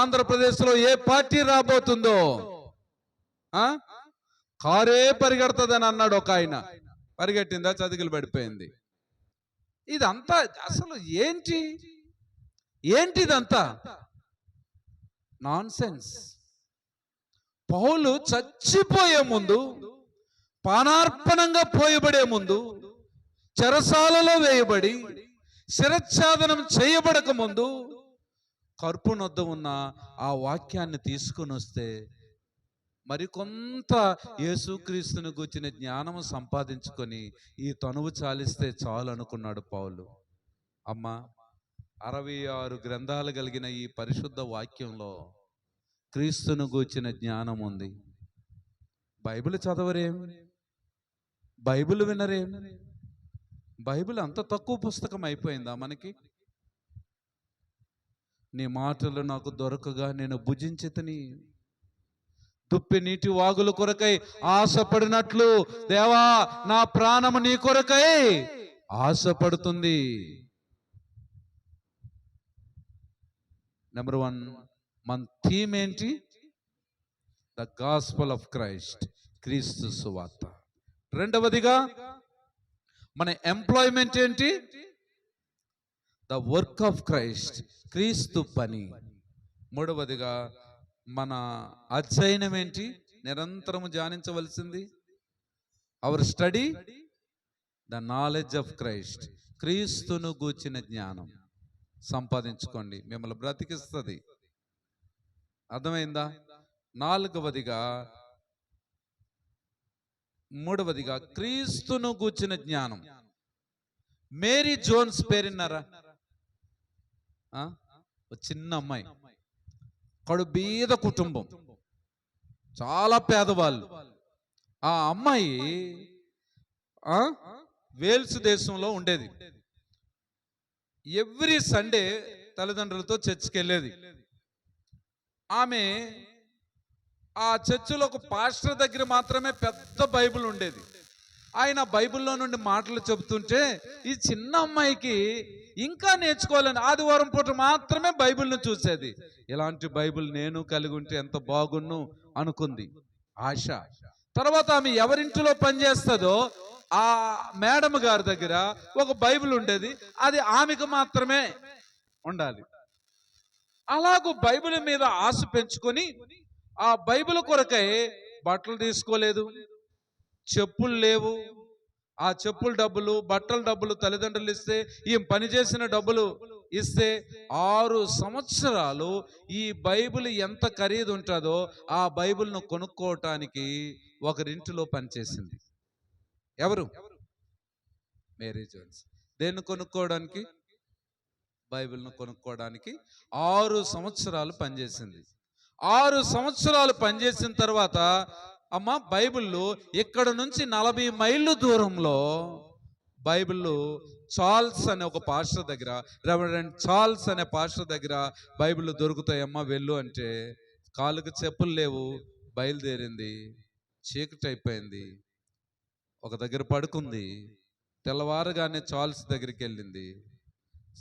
ఆంధ్రప్రదేశ్లో ఏ పార్టీ రాబోతుందో కారే పరిగెడుతుందని అన్నాడు ఒక ఆయన. పరిగెట్టిందా? చతికిలు పడిపోయింది. ఇదంతా అసలు ఏంటిదంతా? Non sense. పౌలు చచ్చిపోయే ముందు, పానార్పణంగా పోయబడే ముందు, చెరసాలలో వేయబడి శిరచ్ఛేదనం చేయబడక ముందు కర్పునొద్ద ఉన్న ఆ వాక్యాన్ని తీసుకుని వస్తే మరికొంత యేసుక్రీస్తుని గూర్చిన జ్ఞానము సంపాదించుకొని ఈ తనువు చాలిస్తే చాలు అనుకున్నాడు పౌలు. అమ్మ, 66 గ్రంథాలు కలిగిన ఈ పరిశుద్ధ వాక్యంలో క్రీస్తును గూర్చిన జ్ఞానం ఉంది. బైబిల్ చదవరేం, బైబిల్ వినరేం? బైబిల్ అంత తక్కువ పుస్తకం అయిపోయిందా మనకి? నీ మాటలు నాకు దొరకగా నేను భుజించితిని. దుప్పి నీటి వాగుల కొరకై ఆశపడినట్లు దేవా నా ప్రాణము నీ కొరకై ఆశపడుతుంది. నెంబర్ 1 మన థీమ్ ఏంటి? ద గాస్పల్ ఆఫ్ క్రైస్ట్, క్రీస్తు సువార్త. రెండవదిగా మన ఎంప్లాయ్మెంట్ ఏంటి? ద వర్క్ ఆఫ్ క్రైస్ట్, క్రీస్తు పని. మూడవదిగా మన అధ్యయనం ఏంటి? నిరంతరము ధ్యానించవలసింది our study the knowledge of Christ, క్రీస్తును గూర్చిన జ్ఞానం సంపాదించుకోండి, మిమ్మల్ని బ్రతికిస్తుంది. అర్థమైందా? మూడవదిగా క్రీస్తును గూర్చిన జ్ఞానం. మేరీ జోన్స్ పేరున్నారా? చిన్న అమ్మాయి, కడుబీద కుటుంబం, చాలా పేదవాళ్ళు. ఆ అమ్మాయి వేల్స్ దేశంలో ఉండేది. ఎవ్రీ సండే తల్లిదండ్రులతో చర్చికి వెళ్ళేది. ఆమె ఆ చర్చిలో ఒక పాస్టర్ దగ్గర మాత్రమే పెద్ద బైబిల్ ఉండేది. ఆయన బైబిల్లో నుండి మాటలు చెబుతుంటే ఈ చిన్న అమ్మాయికి ఇంకా నేర్చుకోవాలని ఆదివారం పూట మాత్రమే బైబిల్ను చూసేది. ఇలాంటి బైబిల్ నేను కలిగి ఉంటే ఎంత బాగున్ను అనుకుంది ఆశ. తర్వాత ఆమె ఎవరింటిలో పనిచేస్తుందో ఆ మేడం గారి దగ్గర ఒక బైబిల్ ఉండేది, అది ఆమెకు మాత్రమే ఉండాలి. అలాగూ బైబిల్ మీద ఆశ పెంచుకొని ఆ బైబిల్ కొరకై బట్టలు తీసుకోలేదు, చెప్పులు లేవు. ఆ చెప్పుల డబ్బులు, బట్టల డబ్బులు తల్లిదండ్రులు ఇస్తే, ఈ పని చేసిన డబ్బులు ఇస్తే 6 సంవత్సరాలు ఈ బైబిల్ ఎంత ఖరీదు ఉంటుందో ఆ బైబిల్ను కొనుక్కోవటానికి ఒకరింటిలో పనిచేసింది. ఎవరు? Mary Jones. దేన్ని కొనుక్కోవడానికి? బైబిల్ను కొనుక్కోవడానికి 6 సంవత్సరాలు పనిచేసింది. 6 సంవత్సరాలు పనిచేసిన తర్వాత అమ్మ బైబిల్లో ఇక్కడ నుంచి 40 మైళ్ళు దూరంలో బైబిల్లో చార్ల్స్ అనే ఒక పాస్టర్ దగ్గర, రెవరెండ్ చార్ల్స్ అనే పాస్టర్ దగ్గర బైబిల్ దొరుకుతాయమ్మా వెళ్ళు అంటే, కాళ్ళకు చెప్పులు లేవు, బయలుదేరింది. చీకటి అయిపోయింది, ఒక దగ్గర పడుకుంది. తెల్లవారుగానే చార్ల్స్ దగ్గరికి వెళ్ళింది.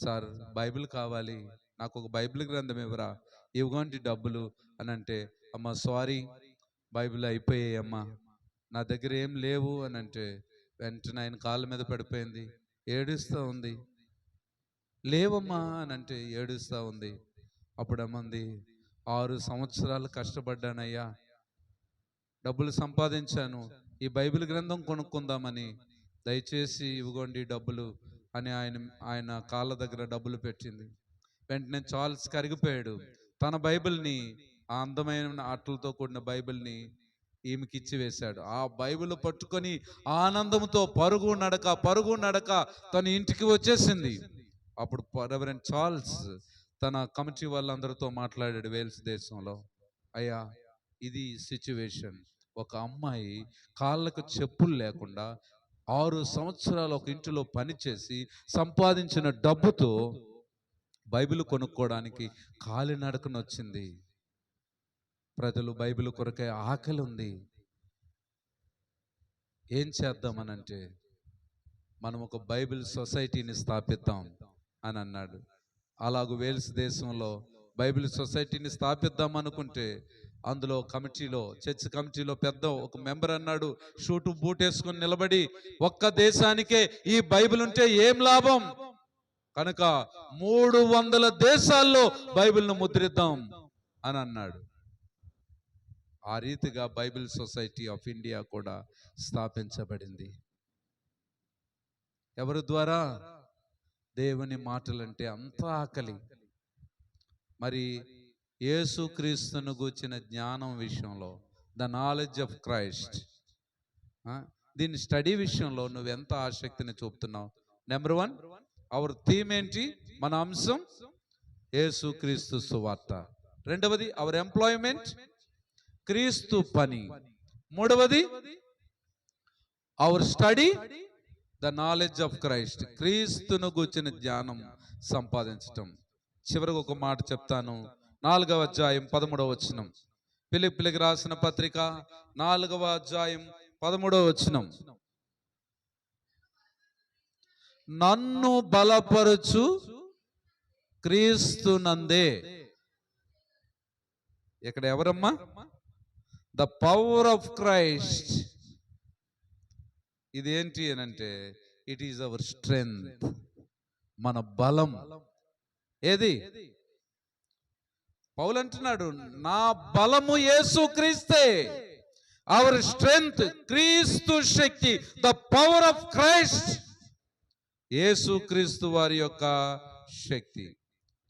సార్ బైబిల్ కావాలి, నాకు ఒక బైబిల్ గ్రంథం ఇవ్వరా, ఇవ్వండి డబ్బులు అని అంటే, అమ్మ సారీ బైబిల్ అయిపోయాయి అమ్మా, నా దగ్గర ఏం లేవు అని అంటే, వెంటనే ఆయన కాళ్ళ మీద పడిపోయింది, ఏడుస్తూ ఉంది. లేవమ్మా అని అంటే ఏడుస్తూ ఉంది. అప్పుడు అమ్మంది, 6 సంవత్సరాలు కష్టపడ్డానయ్యా, డబ్బులు సంపాదించాను ఈ బైబిల్ గ్రంథం కొనుక్కుందామని, దయచేసి ఇవ్వండి డబ్బులు అని ఆయన కాళ్ళ దగ్గర డబ్బులు పెట్టింది. వెంటనే చార్ల్స్ కరిగిపోయాడు. తన బైబిల్ని, ఆ అందమైన అట్లతో కూడిన బైబిల్ని ఈమెకి ఇచ్చి వేశాడు. ఆ బైబిల్ పట్టుకొని ఆనందంతో పరుగు నడక తన ఇంటికి వచ్చేసింది. అప్పుడు రెవరెండ్ చార్ల్స్ తన కమిటీ వాళ్ళందరితో మాట్లాడాడు వేల్స్ దేశంలో. అయ్యా, ఇది సిచ్యువేషన్. ఒక అమ్మాయి కాళ్ళకు చెప్పులు లేకుండా 6 సంవత్సరాలు ఒక ఇంటిలో పనిచేసి సంపాదించిన డబ్బుతో బైబిల్ కొనుక్కోవడానికి కాలినడకన వచ్చింది. ప్రజలు బైబిల్ కొరకే ఆకలి ఉంది. ఏం చేద్దామనంటే, మనం ఒక బైబిల్ సొసైటీని స్థాపిద్దాం అని అన్నాడు. అలాగూ వేల్స్ దేశంలో బైబిల్ సొసైటీని స్థాపిద్దాం అనుకుంటే, అందులో కమిటీలో, చర్చ్ కమిటీలో పెద్ద ఒక మెంబర్ అన్నాడు, షూటు బూట్ వేసుకొని నిలబడి, ఒక్క దేశానికే ఈ బైబిల్ ఉంటే ఏం లాభం, కనుక 300 దేశాల్లో బైబిల్ను ముద్రిద్దాం అని అన్నాడు. ఆ రీతిగా బైబిల్ సొసైటీ ఆఫ్ ఇండియా కూడా స్థాపించబడింది. ఎవరి ద్వారా? దేవుని మాటలంటే అంత ఆకలి. మరి యేసుక్రీస్తును గూర్చిన జ్ఞానం విషయంలో, ద నాలెడ్జ్ ఆఫ్ క్రైస్ట్, దీని స్టడీ విషయంలో నువ్వెంత ఆసక్తిని చూపుతున్నావు? నెంబర్ 1 అవర్ థీమ్ ఏంటి? మన అంశం యేసుక్రీస్తు సువార్త. రెండవది అవర్ ఎంప్లాయ్మెంట్, క్రీస్తు పని. మూడవది our study the knowledge of Christ, క్రీస్తును గూర్చిన జ్ఞానం సంపాదించటం. చివరికి ఒక మాట చెప్తాను. 4వ అధ్యాయం 13వ వచనం, ఫిలిప్పీయులకు రాసిన పత్రిక 4వ అధ్యాయం 13వ వచనం. నన్ను బలపరచు క్రీస్తునందే. ఇక్కడ ఎవరమ్మా? The power of Christ. ఇదేంటి అని అంటే, ఇట్ ఈజ్ అవర్ స్ట్రెంగ్త్, మన బలం. ఏది? పౌలు అంటున్నాడు, నా బలము యేసు క్రీస్తే. అవర్ స్ట్రెంగ్త్, క్రీస్తు శక్తి, ద పవర్ ఆఫ్ క్రైస్ట్, యేసు క్రీస్తు వారి యొక్క శక్తి.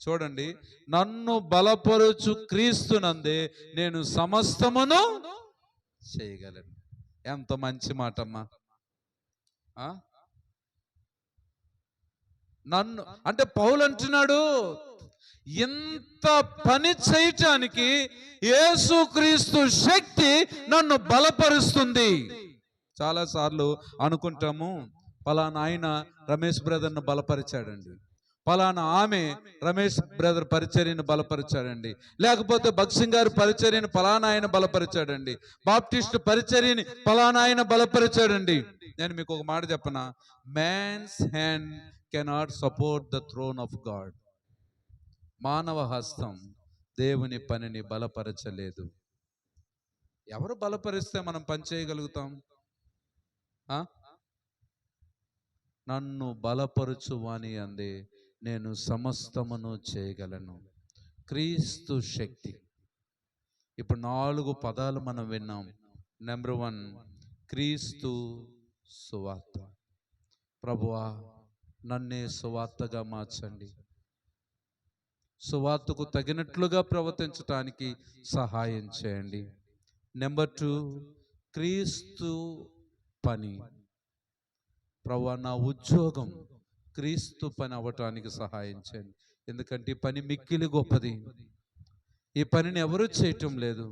చూడండి, నన్ను బలపరుచు క్రీస్తునందే నేను సమస్తమును చేయగలను. ఎంత మంచి మాట అమ్మా. నన్ను అంటే పౌలు అంటున్నాడు, ఇంత పని చేయటానికి యేసుక్రీస్తు శక్తి నన్ను బలపరుస్తుంది. చాలాసార్లు అనుకుంటాము, పలానా ఆయన రమేష్ బ్రదర్ను బలపరిచాడండి, పలానా ఆమె రమేష్ బ్రదర్ పరిచర్యను బలపరిచాడండి, లేకపోతే భక్సింగ్ గారి పరిచర్యను పలానా ఆయన బలపరిచాడండి, బాప్టిస్ట్ పరిచర్యని పలానా ఆయన బలపరిచాడండి. నేను మీకు ఒక మాట చెప్పనా, man's hand cannot support the throne of God. మానవ హస్తం దేవుని పనిని బలపరచలేదు. ఎవరు బలపరిస్తే మనం పని చేయగలుగుతాం? నన్ను బలపరుచువాని అందే నేను సమస్తమును చేయగలను. క్రీస్తు శక్తి. ఇప్పుడు 4 పదాలు మనం విన్నాం. నెంబర్ 1, క్రీస్తు సువార్త. ప్రభువా, నన్నే సువార్తగా మార్చండి, సువార్తకు తగినట్లుగా ప్రవర్తించటానికి సహాయం చేయండి. నెంబర్ 2, క్రీస్తు పని. ప్రభువా, నా ఉద్యోగం క్రీస్తు పని అవ్వటానికి సహాయం చేయండి. ఎందుకంటే ఈ పని మిక్కిలి గొప్పది. ఈ పనిని ఎవరూ చేయటం లేదు.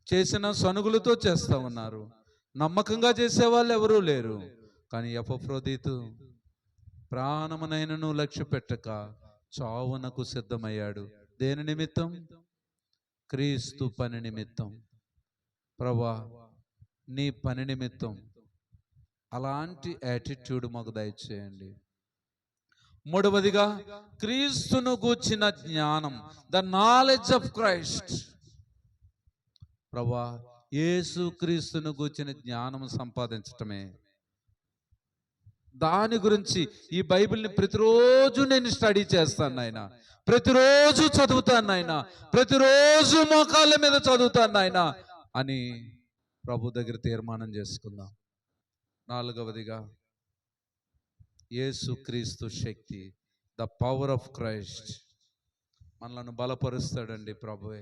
చేసిన సనుగులతో చేస్తా ఉన్నారు. నమ్మకంగా చేసేవాళ్ళు ఎవరూ లేరు. కానీ ఎపఫ్రోదీతు ప్రాణమునైనను లక్ష్య పెట్టక చావునకు సిద్ధమయ్యాడు. దేని నిమిత్తం? క్రీస్తు పని నిమిత్తం. ప్రభువా, నీ పని నిమిత్తం అలాంటి యాటిట్యూడ్ మాకు దయచేయండి. 3వదిగా, క్రీస్తును గూర్చిన జ్ఞానం, ద నాలెడ్జ్ ఆఫ్ క్రైస్ట్. ప్రభువా, యేసు క్రీస్తును గూర్చిన జ్ఞానం సంపాదించటమే. దాని గురించి ఈ బైబిల్ని ప్రతిరోజు నేను స్టడీ చేస్తాను నాయన, ప్రతిరోజు చదువుతాను నాయన, ప్రతిరోజు మోకాళ్ళ మీద చదువుతాను నాయన అని ప్రభు దగ్గర తీర్మానం చేసుకుందాం. 4వదిగా, యేసు క్రీస్తు శక్తి, ద పవర్ ఆఫ్ క్రైస్ట్ మనలను బలపరుస్తాడండి. ప్రభువే,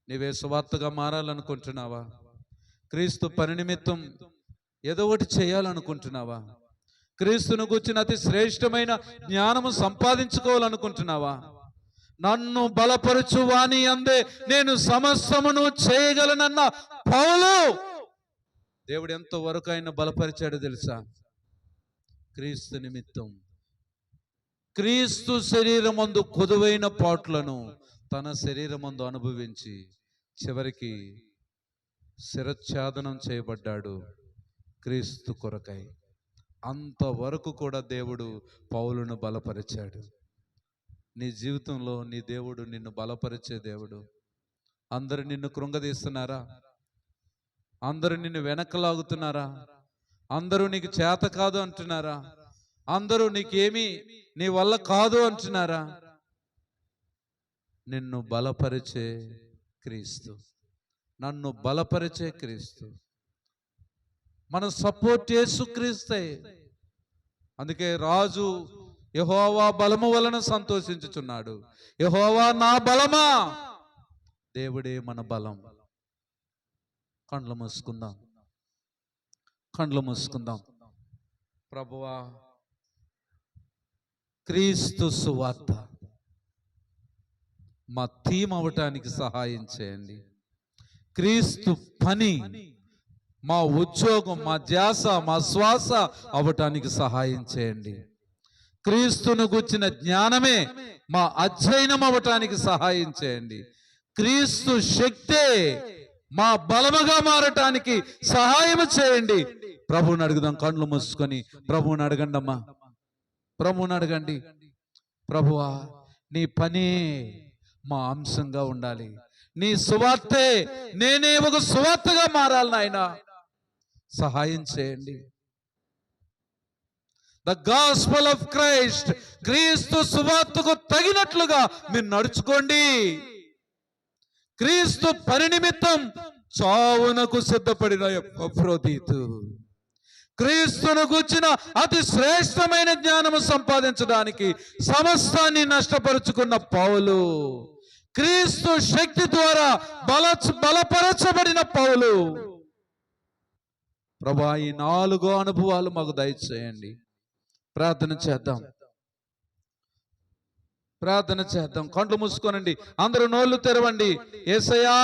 నీవే సువార్తగా మారాలనుకుంటున్నావా? క్రీస్తు పని నిమిత్తం ఏదో ఒకటి చేయాలనుకుంటున్నావా? క్రీస్తును గూర్చిన అతి శ్రేష్టమైన జ్ఞానము సంపాదించుకోవాలనుకుంటున్నావా? నన్ను బలపరచు వాని అందే నేను సమస్తమును చేయగలనన్న పౌలు దేవుడు ఎంతవరకు ఆయన బలపరిచాడో తెలుసా? క్రీస్తు నిమిత్తం. క్రీస్తు శరీరమందు కొదువైన పాట్లను తన శరీరమందు అనుభవించి చివరికి శిరఛేదనం చేయబడ్డాడు క్రీస్తు కొరకై. అంతవరకు కూడా దేవుడు పౌలును బలపరిచాడు. నీ జీవితంలో నీ దేవుడు నిన్ను బలపరిచే దేవుడు. అందరూ నిన్ను కృంగదీస్తున్నారా? అందరూ నిన్ను వెనకలాగుతున్నారా? అందరూ నీకు చేత కాదు అంటున్నారా? అందరూ నీకేమీ నీ వల్ల కాదు అంటున్నారా? నిన్ను బలపరిచే క్రీస్తు, నన్ను బలపరిచే క్రీస్తు, మన సపోర్ట్ యేసుక్రీస్తే. అందుకే రాజు యెహోవా బలము వలన సంతోషించుచున్నాడు. యెహోవా నా బలమా. దేవుడే మన బలం. కండ్లు మూసుకుందాం, కండ్లు మూసుకుందాం. ప్రభువా, క్రీస్తు సువార్త మా థీమ్ అవటానికి సహాయం చేయండి. క్రీస్తు పని మా ఉద్యోగం, మా ధ్యాస, మా శ్వాస అవటానికి సహాయం చేయండి. క్రీస్తును గుర్చిన జ్ఞానమే మా అధ్యయనం అవ్వటానికి సహాయం చేయండి. క్రీస్తు శక్తే మా బలముగా మారటానికి సహాయం చేయండి. ప్రభువుని అడుగుదాం. కళ్ళు మూసుకొని ప్రభువుని అడగండి అమ్మా. ప్రభువుని అడగండి. ప్రభువా, నీ పనే మా అంశంగా ఉండాలి. నీ సువార్తే నేనే ఒక సువార్తగా మారాలి నాయన. సహాయం చేయండి. ద గాస్పెల్ ఆఫ్ క్రైస్ట్, క్రీస్తు సువార్తకు తగినట్లుగా మీరు నడుచుకోండి. క్రీస్తు పని నిమిత్తం చావునకు సిద్ధపడిన ఎపఫ్రోదీతు, క్రీస్తును గూర్చిన అతి శ్రేష్టమైన జ్ఞానము సంపాదించడానికి సమస్తాన్ని నష్టపరుచుకున్న పౌలు, క్రీస్తు శక్తి ద్వారా బలపరచబడిన పౌలు, ప్రభువా ఈ 4 అనుభవాలు మాకు దయచేయండి. ప్రార్థన చేద్దాం. ప్రార్థన చేద్దాం. కళ్ళు మూసుకోనండి. అందరూ నోళ్ళు తెరవండి. యేసయ్యా